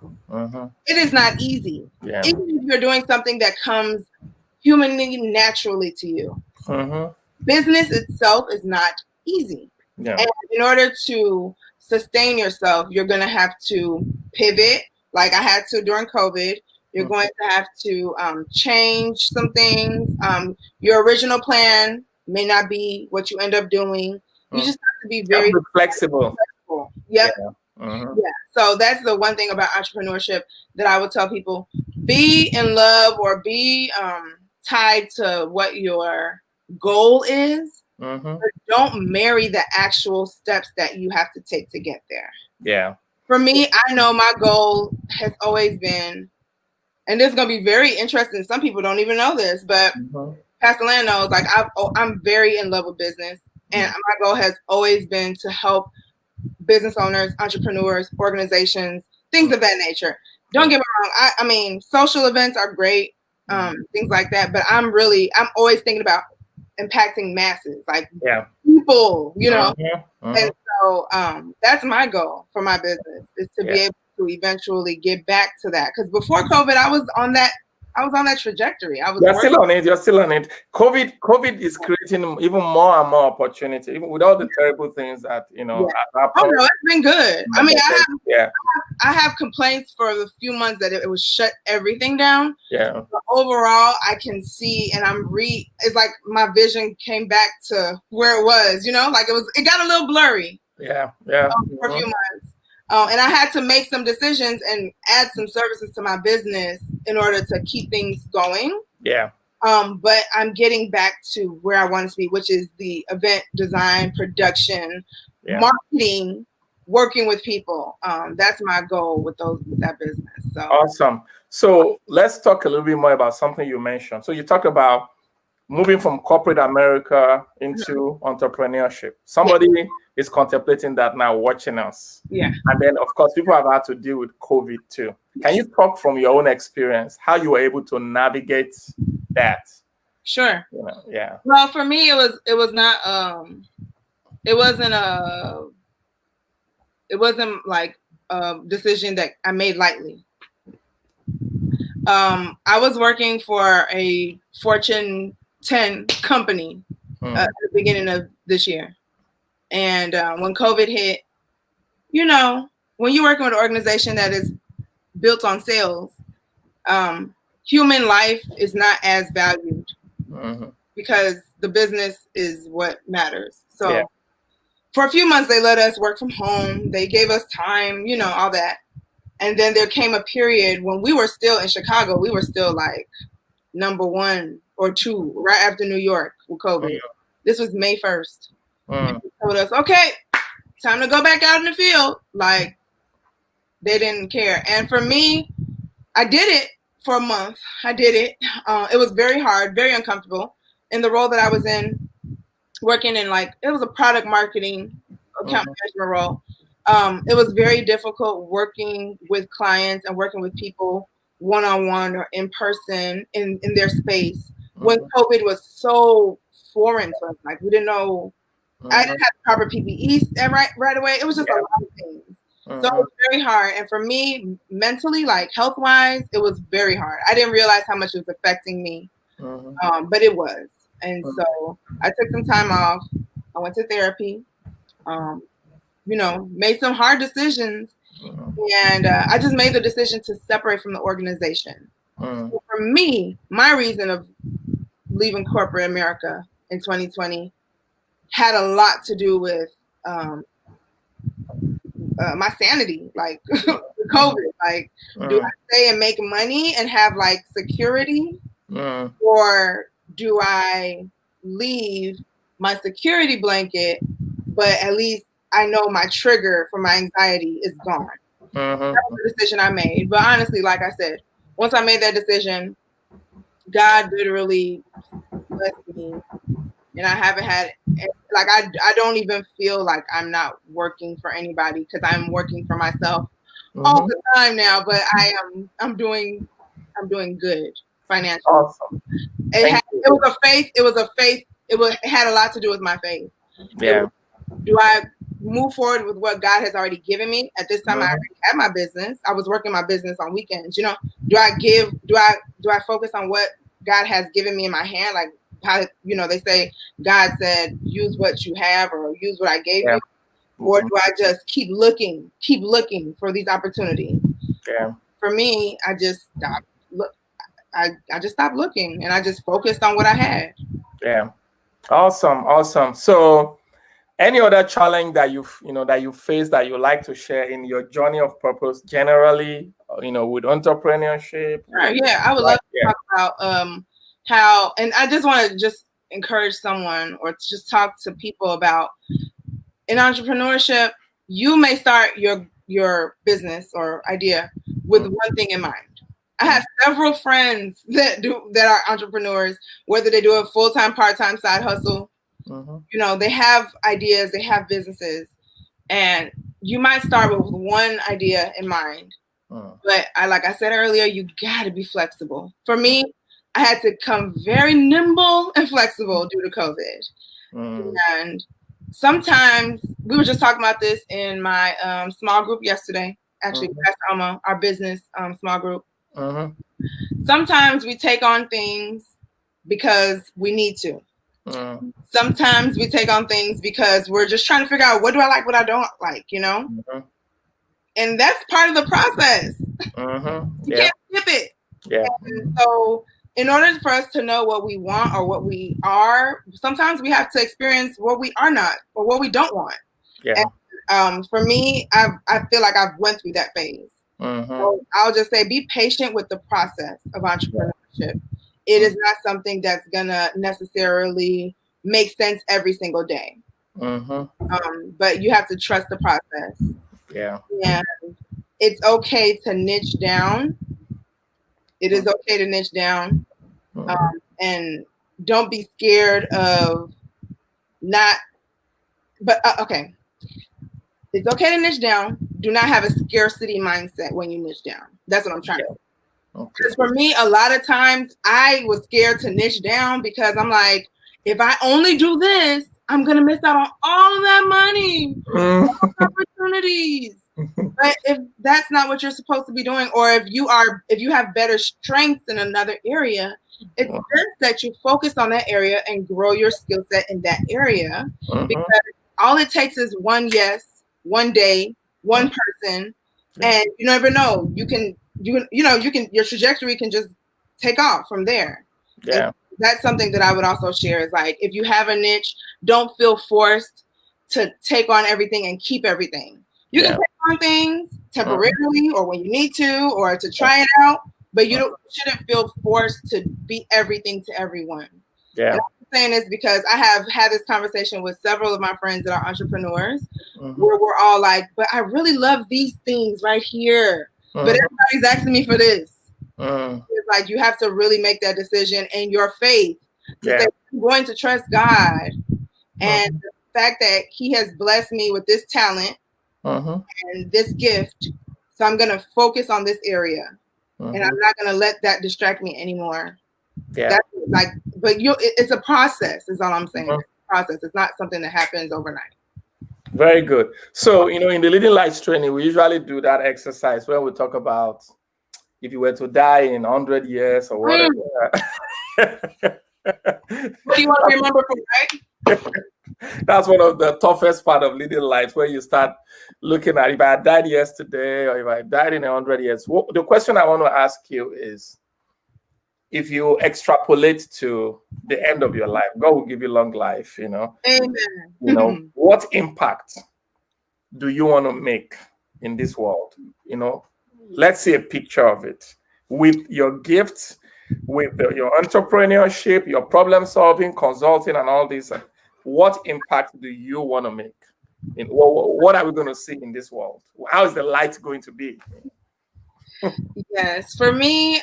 It is not easy. Yeah. Even if you're doing something that comes humanly naturally to you. Business itself is not easy. Yeah. And in order to sustain yourself, you're going to have to pivot, like I had to during COVID. You're going to have to change some things. Your original plan may not be what you end up doing. You just have to be very flexible. Yep. Yeah. So that's the one thing about entrepreneurship that I would tell people: be in love or be tied to what your goal is. But don't marry the actual steps that you have to take to get there. Yeah. For me, I know my goal has always been, and this is going to be very interesting. Some people don't even know this, but Pastor Land knows, like, I'm very in love with business. And my goal has always been to help business owners, entrepreneurs, organizations, things of that nature. Don't get me wrong. I mean, social events are great, things like that. But I'm always thinking about impacting masses, like people, you know. And so that's my goal for my business, is to be able to eventually get back to that. Because before COVID, I was on that trajectory. You're still on it. COVID is creating even more and more opportunity, even with all the terrible things that, you know. Oh no, it's been good. I mean, I have complaints for the few months that it was shut everything down. Yeah. But overall, I can see, and it's like my vision came back to where it was, you know, like it got a little blurry. Yeah. For a few months. And I had to make some decisions and add some services to my business in order to keep things going. Yeah. But I'm getting back to where I want to be, which is the event design, production, marketing, working with people. That's my goal with that business. So awesome. So let's talk a little bit more about something you mentioned. So you talked about moving from corporate America into entrepreneurship. Somebody is contemplating that now, watching us. Yeah. And then, of course, people have had to deal with COVID too. Can you talk from your own experience how you were able to navigate that? Sure. You know, yeah. Well, for me, it wasn't like a decision that I made lightly. I was working for a Fortune 10 company at the beginning of this year. And when COVID hit, you know, when you're working with an organization that is built on sales, human life is not as valued because the business is what matters. So for a few months, they let us work from home. They gave us time, you know, all that. And then there came a period when we were still in Chicago. We were still like number 1 or 2 right after New York with COVID. This was May 1st. And they told us, okay, time to go back out in the field. Like, they didn't care. And for me, I did it for a month. I did it. It was very hard, very uncomfortable. In the role that I was in, working in it was a product marketing account management role. It was very difficult working with clients and working with people one-on-one or in person in their space when COVID was so foreign to us. Like, we didn't know. I didn't have proper PPE right away. It was just a lot of things. So it was very hard. And for me, mentally, like health-wise, it was very hard. I didn't realize how much it was affecting me, but it was. And so I took some time off. I went to therapy, you know, made some hard decisions. And I just made the decision to separate from the organization. So for me, my reason of leaving corporate America in 2020 had a lot to do with my sanity, like COVID. Like, do I stay and make money and have like security, or do I leave my security blanket, but at least I know my trigger for my anxiety is gone? That was the decision I made. But honestly, like I said, once I made that decision, God literally blessed me. And I haven't had, like, I don't even feel like I'm not working for anybody, because I'm working for myself all the time now. But I'm doing good financially. Awesome. It was a faith. It had a lot to do with my faith. Yeah. Do I move forward with what God has already given me? At this time, I already had my business. I was working my business on weekends. You know, do I focus on what God has given me in my hand. Like how, they say God said, use what you have or use what I gave you. Or do I just keep looking for these opportunities? Yeah. For me, I just stopped. I just stopped looking and I just focused on what I had. Yeah. Awesome. So any other challenge that you faced that you like to share in your journey of purpose generally, with entrepreneurship? Yeah, I would love to talk about how, and I just want to just encourage someone or just talk to people about in entrepreneurship, you may start your business or idea with one thing in mind. I have several friends that are entrepreneurs, whether they do a full-time, part-time side hustle. They have ideas, they have businesses, and you might start with one idea in mind. But like I said earlier, you got to be flexible. For me, I had to come very nimble and flexible due to COVID. And sometimes we were just talking about this in my small group yesterday. Actually, Pastor Alma, our business small group. Sometimes we take on things because we need to. Sometimes we take on things because we're just trying to figure out what do I like, what I don't like, And that's part of the process. You can't skip it. Yeah. And so in order for us to know what we want or what we are, sometimes we have to experience what we are not or what we don't want. Yeah. And, for me, I feel like I've went through that phase. So I'll just say be patient with the process of entrepreneurship. It is not something that's gonna necessarily make sense every single day. But you have to trust the process. Yeah. And it's okay to niche down. It is okay to niche down. And don't be scared of okay. It's okay to niche down. Do not have a scarcity mindset when you niche down. That's what I'm trying to say. Because for me, a lot of times I was scared to niche down because I'm like, if I only do this, I'm going to miss out on all of that money, all opportunities. But if that's not what you're supposed to be doing, or if you have better strengths in another area, it's best that you focus on that area and grow your skill set in that area. Because all it takes is one yes, one day, one person, and you never know. Your trajectory can just take off from there. Yeah. And that's something that I would also share is like, if you have a niche, don't feel forced to take on everything and keep everything. You can take on things temporarily or when you need to or to try it out, but you shouldn't feel forced to be everything to everyone. Yeah. And I'm saying this because I have had this conversation with several of my friends that are entrepreneurs where we're all like, but I really love these things right here. But everybody's asking me for this. It's like you have to really make that decision in your faith to say, I'm going to trust God. And the fact that He has blessed me with this talent and this gift. So I'm going to focus on this area. And I'm not going to let that distract me anymore. Yeah. That's it's a process, is all I'm saying. It's a process. It's not something that happens overnight. Very good. So, in the Leading Lights training, we usually do that exercise where we talk about if you were to die in 100 years or whatever. What do you want to remember from, right? That's one of the toughest part of Leading Lights, where you start looking at if I died yesterday or if I died in 100 years. The question I want to ask you is, if you extrapolate to the end of your life, God will give you long life, Amen. What impact do you want to make in this world? Let's see a picture of it with your gifts, with your entrepreneurship, your problem solving, consulting, and all this. What impact do you want to make? What are we going to see in this world? How is the light going to be? Yes, for me,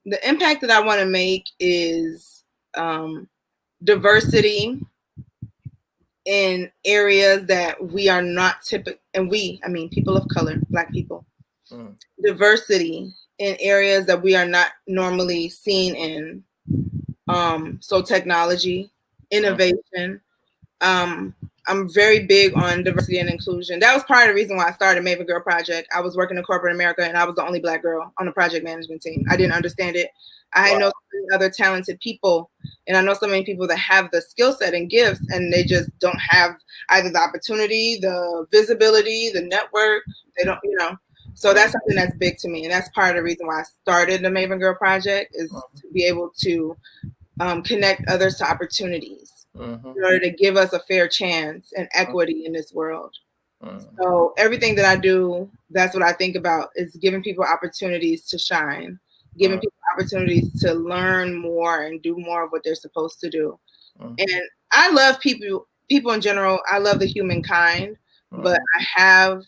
the impact that I want to make is diversity in areas that we are not typical, and people of color, Black people. Diversity in areas that we are not normally seen in. So technology, innovation, I'm very big on diversity and inclusion. That was part of the reason why I started Maven Girl Project. I was working in corporate America and I was the only Black girl on the project management team. I didn't understand it. I know so many other talented people, and I know so many people that have the skill set and gifts, and they just don't have either the opportunity, the visibility, the network. They don't, So that's something that's big to me, and that's part of the reason why I started the Maven Girl Project, is to be able to connect others to opportunities in order to give us a fair chance and equity in this world. So everything that I do, that's what I think about, is giving people opportunities to shine, giving people opportunities to learn more and do more of what they're supposed to do. And I love people in general. I love the humankind, but I have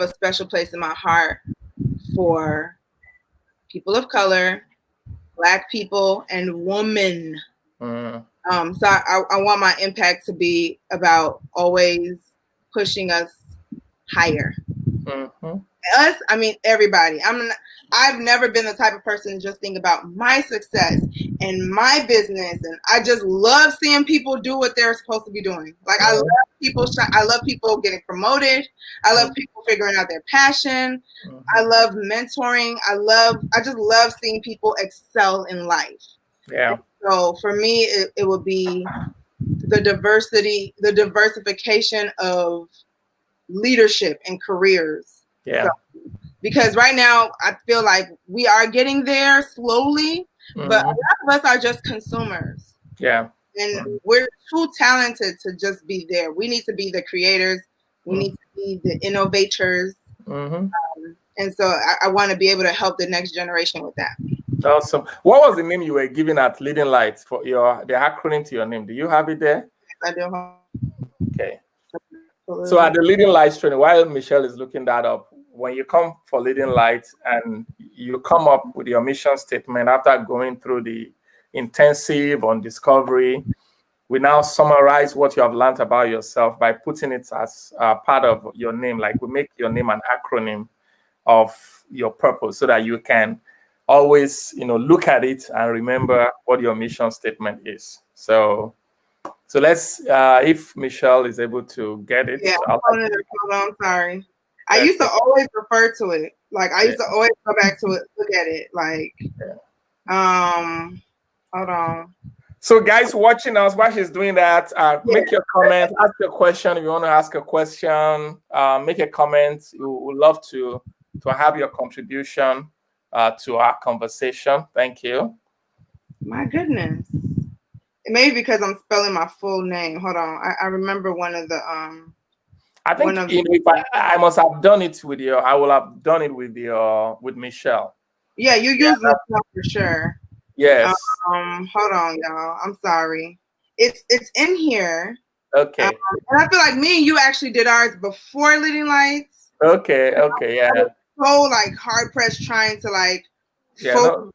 a special place in my heart for people of color, Black people, and women. So I want my impact to be about always pushing us higher. Us, I mean everybody. I've never been the type of person to just think about my success and my business, and I just love seeing people do what they're supposed to be doing. Like I love people. I love people getting promoted. I love people figuring out their passion. I love mentoring. I just love seeing people excel in life. Yeah. So for me, it would be the diversification of leadership and careers. Yeah. So, because right now I feel like we are getting there slowly, but a lot of us are just consumers. Yeah. And we're too talented to just be there. We need to be the creators. We need to be the innovators. And so I want to be able to help the next generation with that. Awesome. What was the name you were giving at Leading Lights for the acronym to your name? Do you have it there? I do. Okay. So at the Leading Lights training, while Michelle is looking that up, when you come for Leading Lights and you come up with your mission statement after going through the intensive on discovery, we now summarize what you have learned about yourself by putting it as part of your name. Like we make your name an acronym of your purpose so that you can always, look at it and remember what your mission statement is. So let's, if Michelle is able to get it. Yeah, hold on, sorry. I used to always refer to it. Like I used to always go back to it, look at it. Like, hold on. So guys watching us while she's doing that, make your comment, ask your question. If you want to ask a question, make a comment. We would love to have your contribution to our conversation. Thank you. My goodness. It may be because I'm spelling my full name. Hold on. I remember one of the I think if I must have done it with you, I will have done it with Michelle. Yeah, you use Michelle for sure. Yes. Hold on, y'all. I'm sorry. It's in here. Okay. And I feel like me and you actually did ours before Leading Lights. Okay, yeah. I was so hard pressed trying to focus.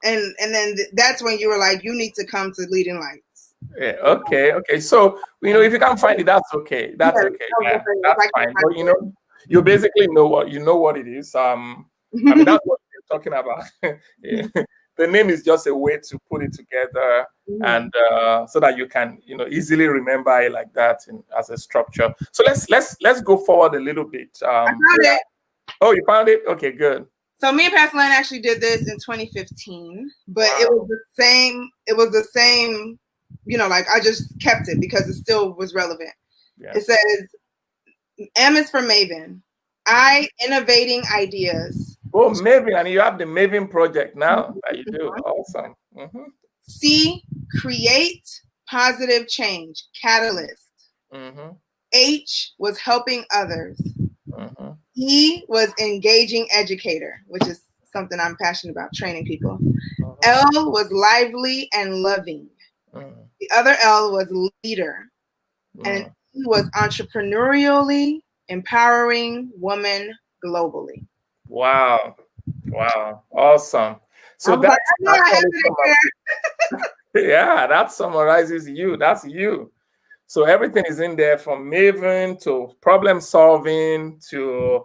And then that's when you were like, you need to come to Leading Lights. Yeah, okay. So if you can't find it, that's okay. That's okay. Yeah, that's fine. But you basically know what it is. I mean, that's what we're talking about. Yeah. The name is just a way to put it together, and so that you can easily remember it like that as a structure. So let's go forward a little bit. I found it. Oh, you found it? Okay, good. So me and Pastor Lynn actually did this in 2015, but it was the same. It was the same. I just kept it because it still was relevant. Yeah. It says, M is for Maven. I, innovating ideas. Oh, Maven, and you have the Maven project now that you do. Awesome. C, create positive change, catalyst. H was helping others. E was engaging educator, which is something I'm passionate about, training people. L was lively and loving. The other L was leader. And E was entrepreneurially empowering women globally. Wow. Awesome. So that summarizes you. That's you. So everything is in there, from Maven to problem solving to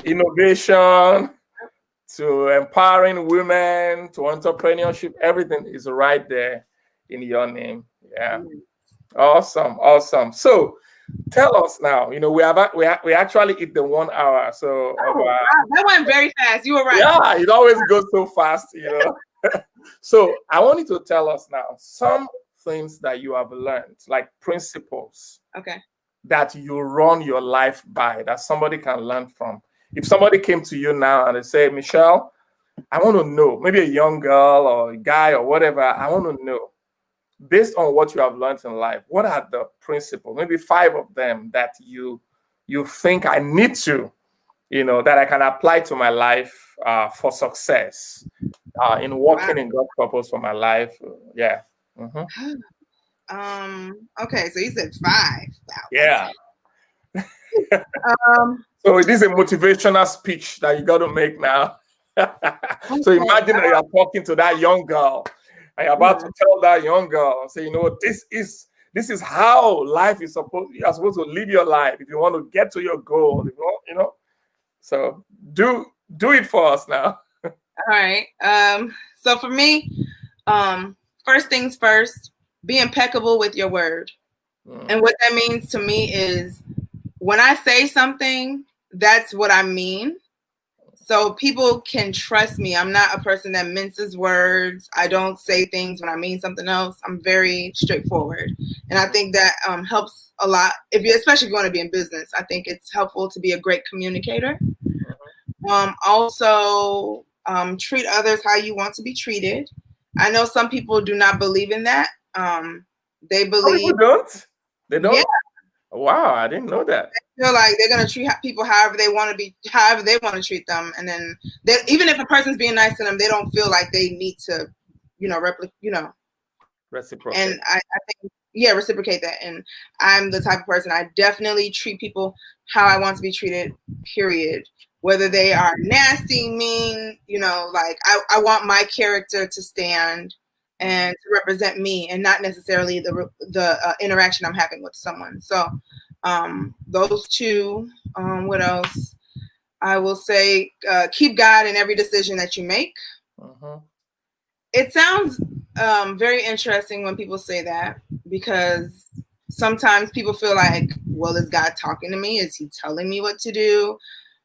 innovation to empowering women to entrepreneurship. Everything is right there in your name. Yeah. Awesome, awesome. So tell us now. We actually hit the 1 hour. So Oh, wow, that went very fast. You were right. yeah, it always goes so fast. So I want you to tell us now some things that you have learned, like principles Okay. that you run your life by, that somebody can learn from. If somebody came to you now and they say, Michelle, I want to know, maybe a young girl or a guy or whatever, I want to know, based on what you have learned in life, what are the principles, maybe 5 of them that you think I need to, that I can apply to my life for success in Wow. working in God's purpose for my life. Yeah. Okay, so you said 5. Wow. Yeah. Um, So it is a motivational speech that you got to make now. So okay. imagine that you're talking to that young girl and you're about to tell that young girl, say, this is how life is you're supposed to live your life if you want to get to your goal, So do it for us now. All right. So for me, first things first, be impeccable with your word. And what that means to me is when I say something, that's what I mean. So people can trust me. I'm not a person that minces words. I don't say things when I mean something else. I'm very straightforward. And I think that helps a lot, especially if you want to be in business. I think it's helpful to be a great communicator. Also, treat others how you want to be treated. I know some people do not believe in that. They believe... Some people don't? They don't? Yeah. Wow, I didn't know that. They feel like they're going to treat people however they want to treat them. And then even if a person's being nice to them, they don't feel like they need to, reciprocate. And I think, reciprocate that. And I'm the type of person, I definitely treat people how I want to be treated, period. Whether they are nasty, mean, like I want my character to stand and to represent me and not necessarily the interaction I'm having with someone. So those 2. What else? I will say, keep God in every decision that you make. It sounds very interesting when people say that, because sometimes people feel like, well, is God talking to me? Is he telling me what to do?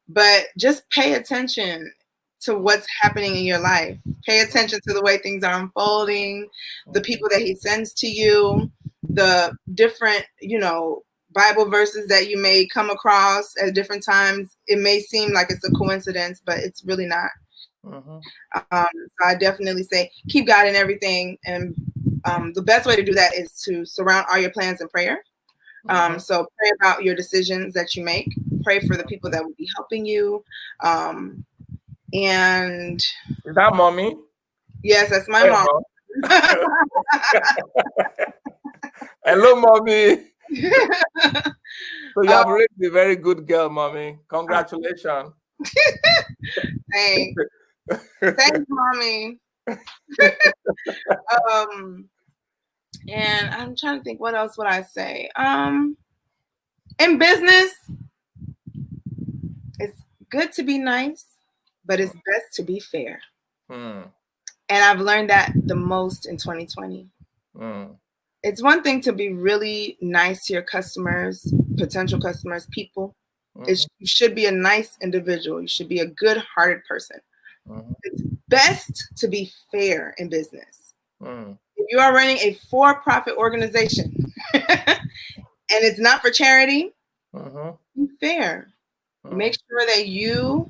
But just pay attention to what's happening in your life. Pay attention to the way things are unfolding, the people that he sends to you, the different, Bible verses that you may come across at different times. It may seem like it's a coincidence, but it's really not. So I definitely say keep God in everything. And the best way to do that is to surround all your plans in prayer. So pray about your decisions that you make. Pray for the people that will be helping you. And is that mommy? Yes, that's my mom. Hello, mommy. So you have raised a very good girl, mommy. Congratulations. Thanks. Thanks, mommy. And I'm trying to think, what else would I say? In business, it's good to be nice, but it's best to be fair. And I've learned that the most in 2020. It's one thing to be really nice to your customers, potential customers, people. You should be a nice individual. You should be a good-hearted person. It's best to be fair in business. If you are running a for-profit organization and it's not for charity, be fair. Make sure that you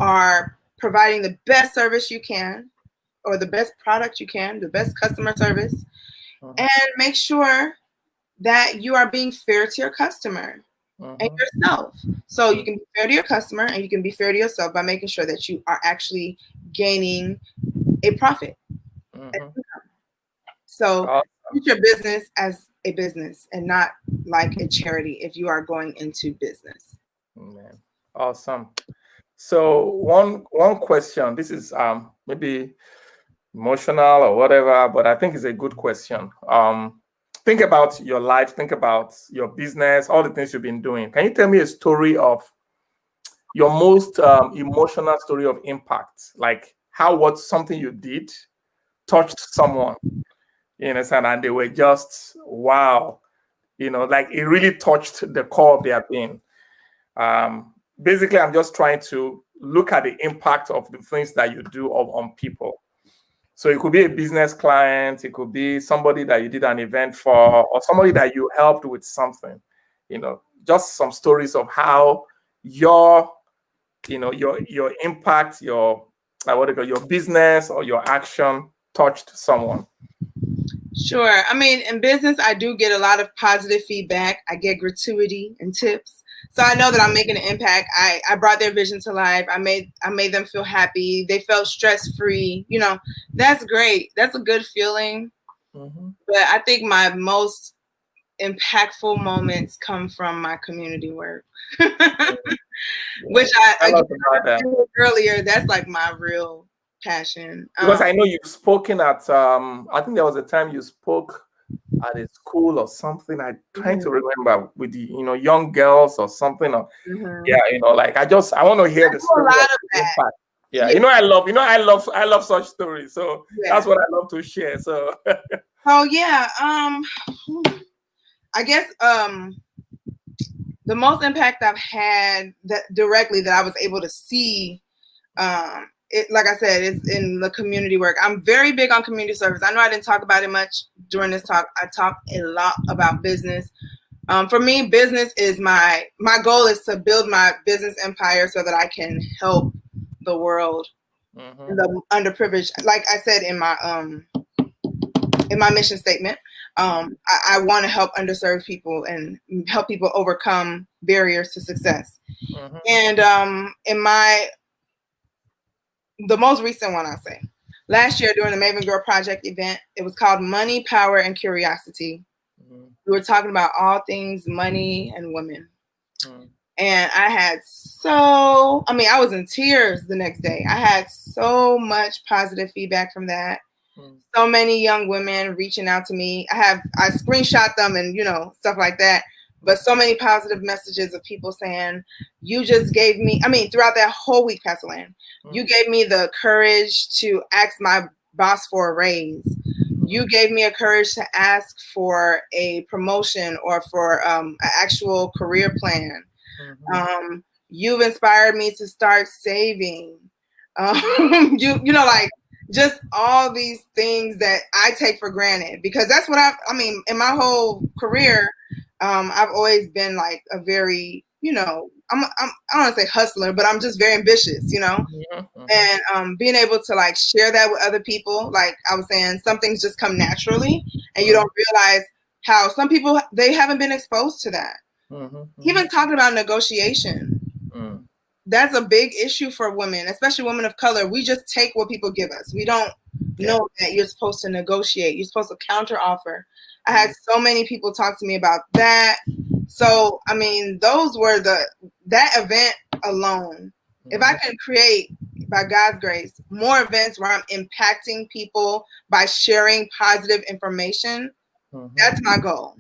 are providing the best service you can, or the best product you can, the best customer service, and make sure that you are being fair to your customer and yourself. So you can be fair to your customer and you can be fair to yourself by making sure that you are actually gaining a profit. So treat your business as a business and not like a charity if you are going into business. Man. Awesome. So one question, this is maybe emotional or whatever, but I think it's a good question. Think about your life, think about your business, all the things you've been doing. Can you tell me a story of your most emotional story of impact? Like what something you did touched someone, you understand, and they were just, wow. like it really touched the core of their being. Basically, I'm just trying to look at the impact of the things that you do on people. So it could be a business client, it could be somebody that you did an event for, or somebody that you helped with something. Just some stories of how your impact, your business or your action touched someone. Sure. I mean, in business, I do get a lot of positive feedback. I get gratuity and tips. So I know that I'm making an impact. I brought their vision to life. I made them feel happy. They felt stress-free. That's great. That's a good feeling. Mm-hmm. But I think my most impactful moments come from my community work. Which I earlier, that's like my real passion. Because I know you've spoken at I think there was a time you spoke at a school or something. I'm trying to remember with the young girls or something. Or, yeah, like I want to hear the story. A lot of that. Yeah, I love such stories. So that's what I love to share. So. Oh yeah. I guess the most impact I've had that I was able to see, like I said, is in the community work. I'm very big on community service. I know I didn't talk about it much during this talk. I talk a lot about business. For me, business is my goal is to build my business empire so that I can help the world, the underprivileged. Like I said in my mission statement, I want to help underserved people and help people overcome barriers to success. And in the most recent one, I'll say, last year during the Maven Girl Project event, it was called Money, Power, and Curiosity. We were talking about all things money and women. And I was in tears the next day. I had so much positive feedback from that. So many young women reaching out to me. I screenshot them and, stuff like that. But so many positive messages of people saying, you just gave me, throughout that whole week, Pastor Land, you gave me the courage to ask my boss for a raise. You gave me a courage to ask for a promotion or for an actual career plan. You've inspired me to start saving. Like just all these things that I take for granted, because that's what in my whole career, I've always been like a very, I don't want to say hustler, but I'm just very ambitious, and being able to like share that with other people. Like I was saying, some things just come naturally and you don't realize how some people, they haven't been exposed to that. Even talking about negotiation. That's a big issue for women, especially women of color. We just take what people give us. We don't know that you're supposed to negotiate. You're supposed to counter offer. I had so many people talk to me about that. So, those were that event alone. If I can create, by God's grace, more events where I'm impacting people by sharing positive information, that's my goal.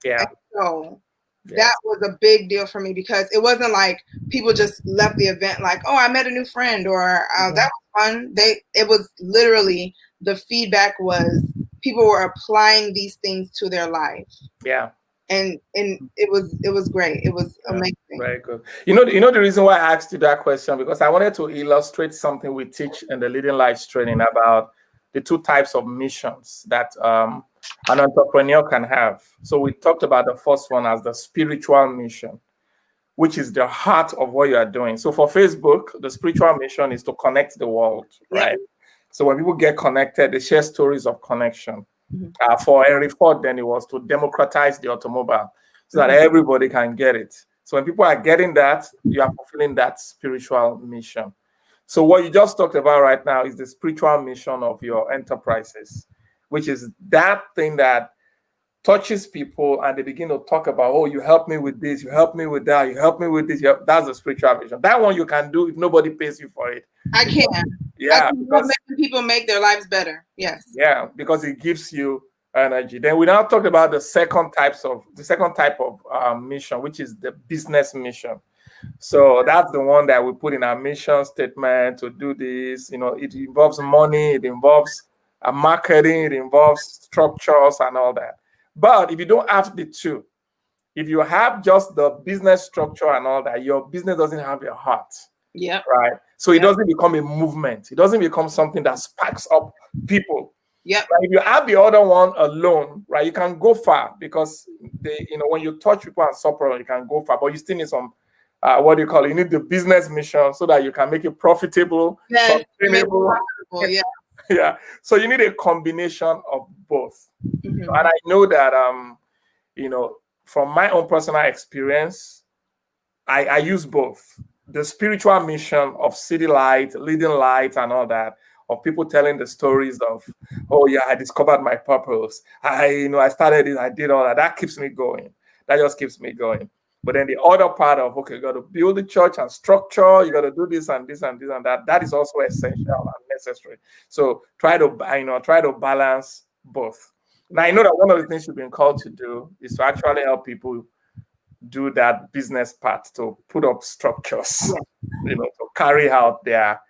Yeah. So that was a big deal for me, because it wasn't like people just left the event like, oh, I met a new friend, or that was fun. It was literally, the feedback was people were applying these things to their life. Yeah. And it was great. It was amazing. Very good. The reason why I asked you that question, because I wanted to illustrate something we teach in the Leading Lights training about the two types of missions that an entrepreneur can have. So we talked about the first one as the spiritual mission, which is the heart of what you are doing. So for Facebook, the spiritual mission is to connect the world, right? So when people get connected, they share stories of connection. For Henry Ford, then it was to democratize the automobile so that everybody can get it. So when people are getting that, you are fulfilling that spiritual mission. So what you just talked about right now is the spiritual mission of your enterprises, which is that thing that touches people and they begin to talk about, oh, you help me with this, you help me with that, you help me with this. That's the spiritual mission. That one you can do if nobody pays you for it. I can. Yeah. Making people make their lives better. Yes. Yeah, because it gives you energy. Then we now talk about the second type of mission, which is the business mission. So that's the one that we put in our mission statement to do this. It involves money, it involves marketing, it involves structures and all that. But if you don't have the two, if you have just the business structure and all that, your business doesn't have your heart. Yep. Right. So it doesn't become a movement. It doesn't become something that sparks up people. Yep. Right? If you have the other one alone, right, you can go far because when you touch people and support, you can go far, but you still need some what do you call it? You need the business mission so that you can make it profitable, sustainable. Yeah. Yeah. So you need a combination of both. Mm-hmm. And I know that from my own personal experience, I use both. The spiritual mission of City Light, leading light and all that, of people telling the stories of, oh yeah, I discovered my purpose. I started it, I did all that. That keeps me going. That just keeps me going. But then the other part of, okay, you got to build the church and structure, you got to do this and this and this and that. That is also essential and necessary. So try to balance both. Now I know that one of the things you've been called to do is to actually help people do that business part, to put up structures, to carry out their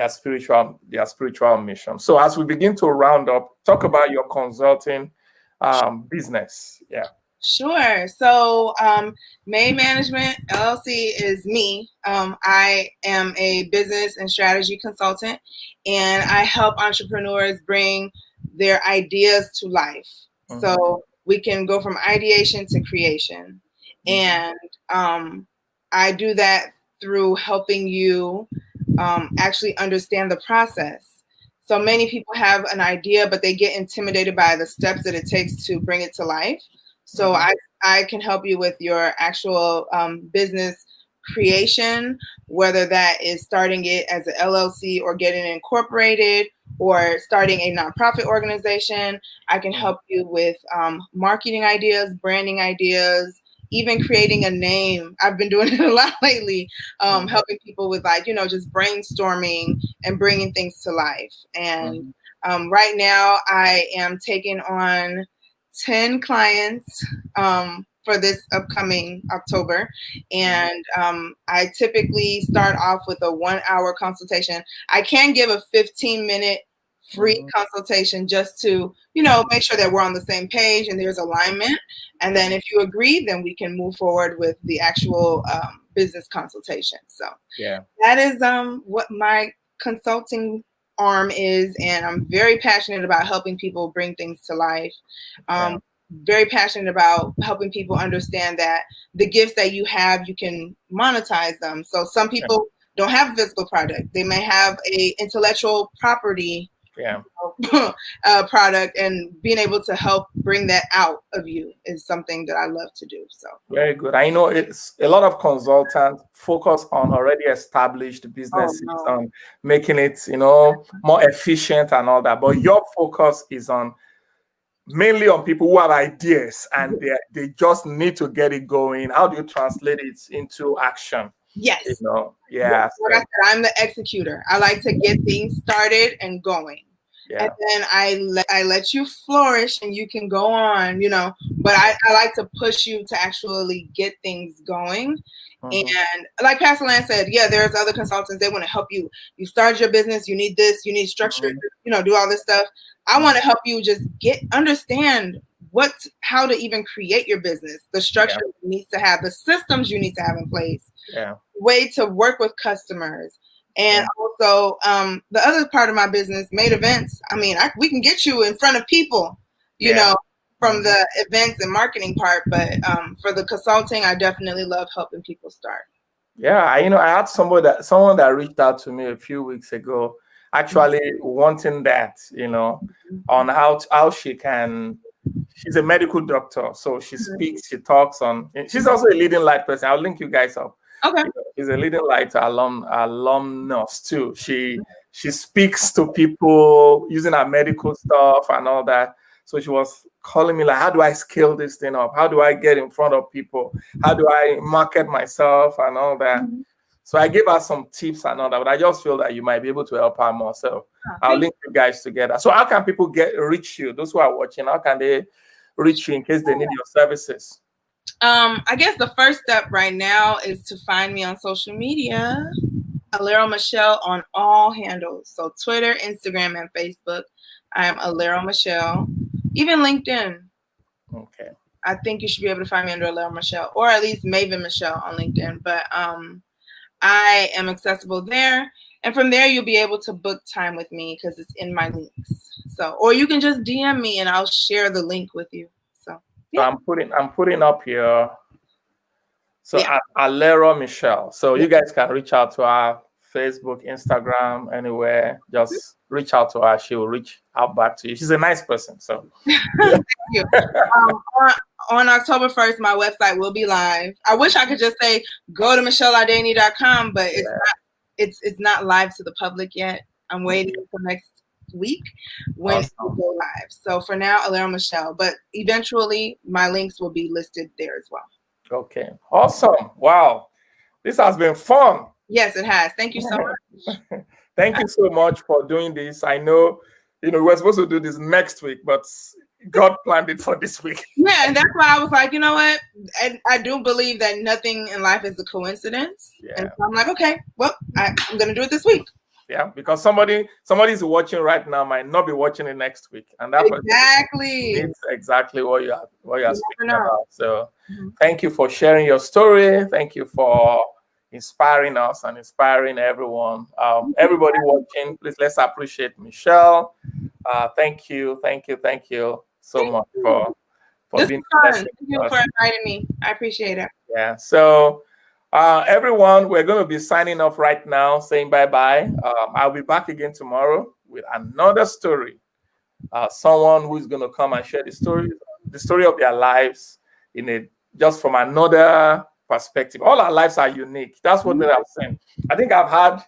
spiritual mission. So as we begin to round up, talk about your consulting business. Yeah. Sure. So May Management LLC is me. I am a business and strategy consultant, and I help entrepreneurs bring their ideas to life. Mm-hmm. So we can go from ideation to creation. Mm-hmm. And I do that through helping you actually understand the process. So many people have an idea, but they get intimidated by the steps that it takes to bring it to life. So mm-hmm. I can help you with your actual business creation, whether that is starting it as an LLC or getting it incorporated or starting a nonprofit organization. I can help you with marketing ideas, branding ideas, even creating a name. I've been doing it a lot lately, helping people with just brainstorming and bringing things to life. And right now I am taking on 10 clients for this upcoming October. And I typically start off with a 1-hour consultation. I can give a 15-minute free consultation just to, make sure that we're on the same page and there's alignment. And then if you agree, then we can move forward with the actual business consultation. So that is what my consulting arm is, and I'm very passionate about helping people bring things to life. Very passionate about helping people understand that the gifts that you have, you can monetize them. So some people don't have a physical product. They may have a intellectual property product, and being able to help bring that out of you is something that I love to do. So very good. I know it's a lot of consultants focus on already established businesses, on making it more efficient and all that, but your focus is on mainly on people who have ideas and they just need to get it going. How do you translate it into action? Yes. Like I said, I'm the executor. I like to get things started and going. And then I let you flourish and you can go on, but I like to push you to actually get things going. And like Pastor Lance said, there's other consultants, they want to help you. You start your business, you need this, you need structure, do all this stuff. I want to help you just understand how to even create your business, the structure you need to have, the systems you need to have in place, way to work with customers. And also the other part of my business, Made Events. I mean, we can get you in front of people, from the events and marketing part. But for the consulting, I definitely love helping people start. Yeah, I had someone that reached out to me a few weeks ago, actually wanting that, on how she can. She's a medical doctor, so she speaks, she talks on. She's also a leading light person. I'll link you guys up. Okay. She's a leading light alumnus too. She speaks to people using her medical stuff and all that. So she was calling me like, how do I scale this thing up? How do I get in front of people? How do I market myself and all that? So I gave her some tips and all that, but I just feel that you might be able to help her more. So I'll link you guys together. So how can people reach you? Those who are watching, how can they reach you in case they need your services? I guess the first step right now is to find me on social media, Alero Michelle on all handles. So Twitter, Instagram, and Facebook. I am Alero Michelle. Even LinkedIn. Okay. I think you should be able to find me under Alero Michelle, or at least Maven Michelle on LinkedIn. But I am accessible there. And from there, you'll be able to book time with me because it's in my links. So, or you can just DM me and I'll share the link with you. So, yeah. So I'm putting up here. So yeah. Alero Michelle. So you guys can reach out to her, Facebook, Instagram, anywhere. Just reach out to her. She will reach out back to you. She's a nice person. So thank you. On October 1st, my website will be live. I wish I could just say go to michelleardeni.com, but it's not live to the public yet. I'm waiting until next week when it will go live. So for now, Alero Michelle, but eventually my links will be listed there as well. Okay, awesome. Wow, this has been fun. Yes, it has. Thank you so much. Thank you so much for doing this. I know, we were supposed to do this next week, but God planned it for this week. Yeah, and that's why I was like, you know what? I do believe that nothing in life is a coincidence. Yeah. And so I'm like, okay, well, I'm going to do it this week. Yeah, because somebody's watching right now might not be watching it next week, and that needs exactly what you are speaking about. So, thank you for sharing your story. Thank you for inspiring us and inspiring everyone. Everybody watching, please let's appreciate Michelle. Thank you so much for being fun. Thank you for inviting me. I appreciate it. Yeah. So. Everyone, we're going to be signing off right now, saying bye-bye. I'll be back again tomorrow with another story. Someone who's going to come and share the story of their lives just from another perspective. All our lives are unique. That's what I'm saying. I think I've had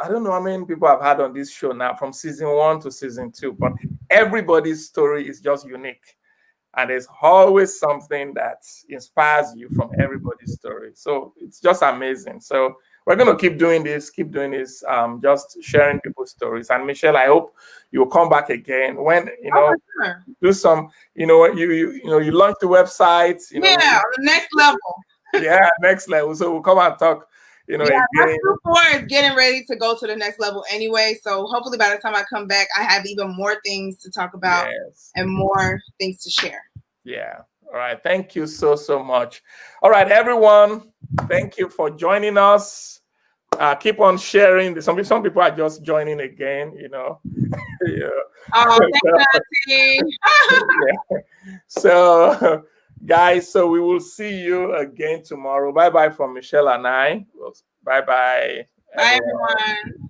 I don't know how many people I've had on this show now from season 1 to season 2, but everybody's story is just unique. And there's always something that inspires you from everybody's story. So it's just amazing. So we're going to keep doing this, just sharing people's stories. And Michelle, I hope you'll come back again when, do some, you launch the website. On the next level. Yeah, next level. So we'll come and talk. Again. Is getting ready to go to the next level anyway. So hopefully by the time I come back, I have even more things to talk about and more things to share. Yeah. All right. Thank you so much. All right, everyone. Thank you for joining us. Keep on sharing. Some people are just joining again, yeah. Oh, thank you. So guys, so we will see you again tomorrow. Bye-bye from Michelle and I. Bye-bye. Bye, everyone.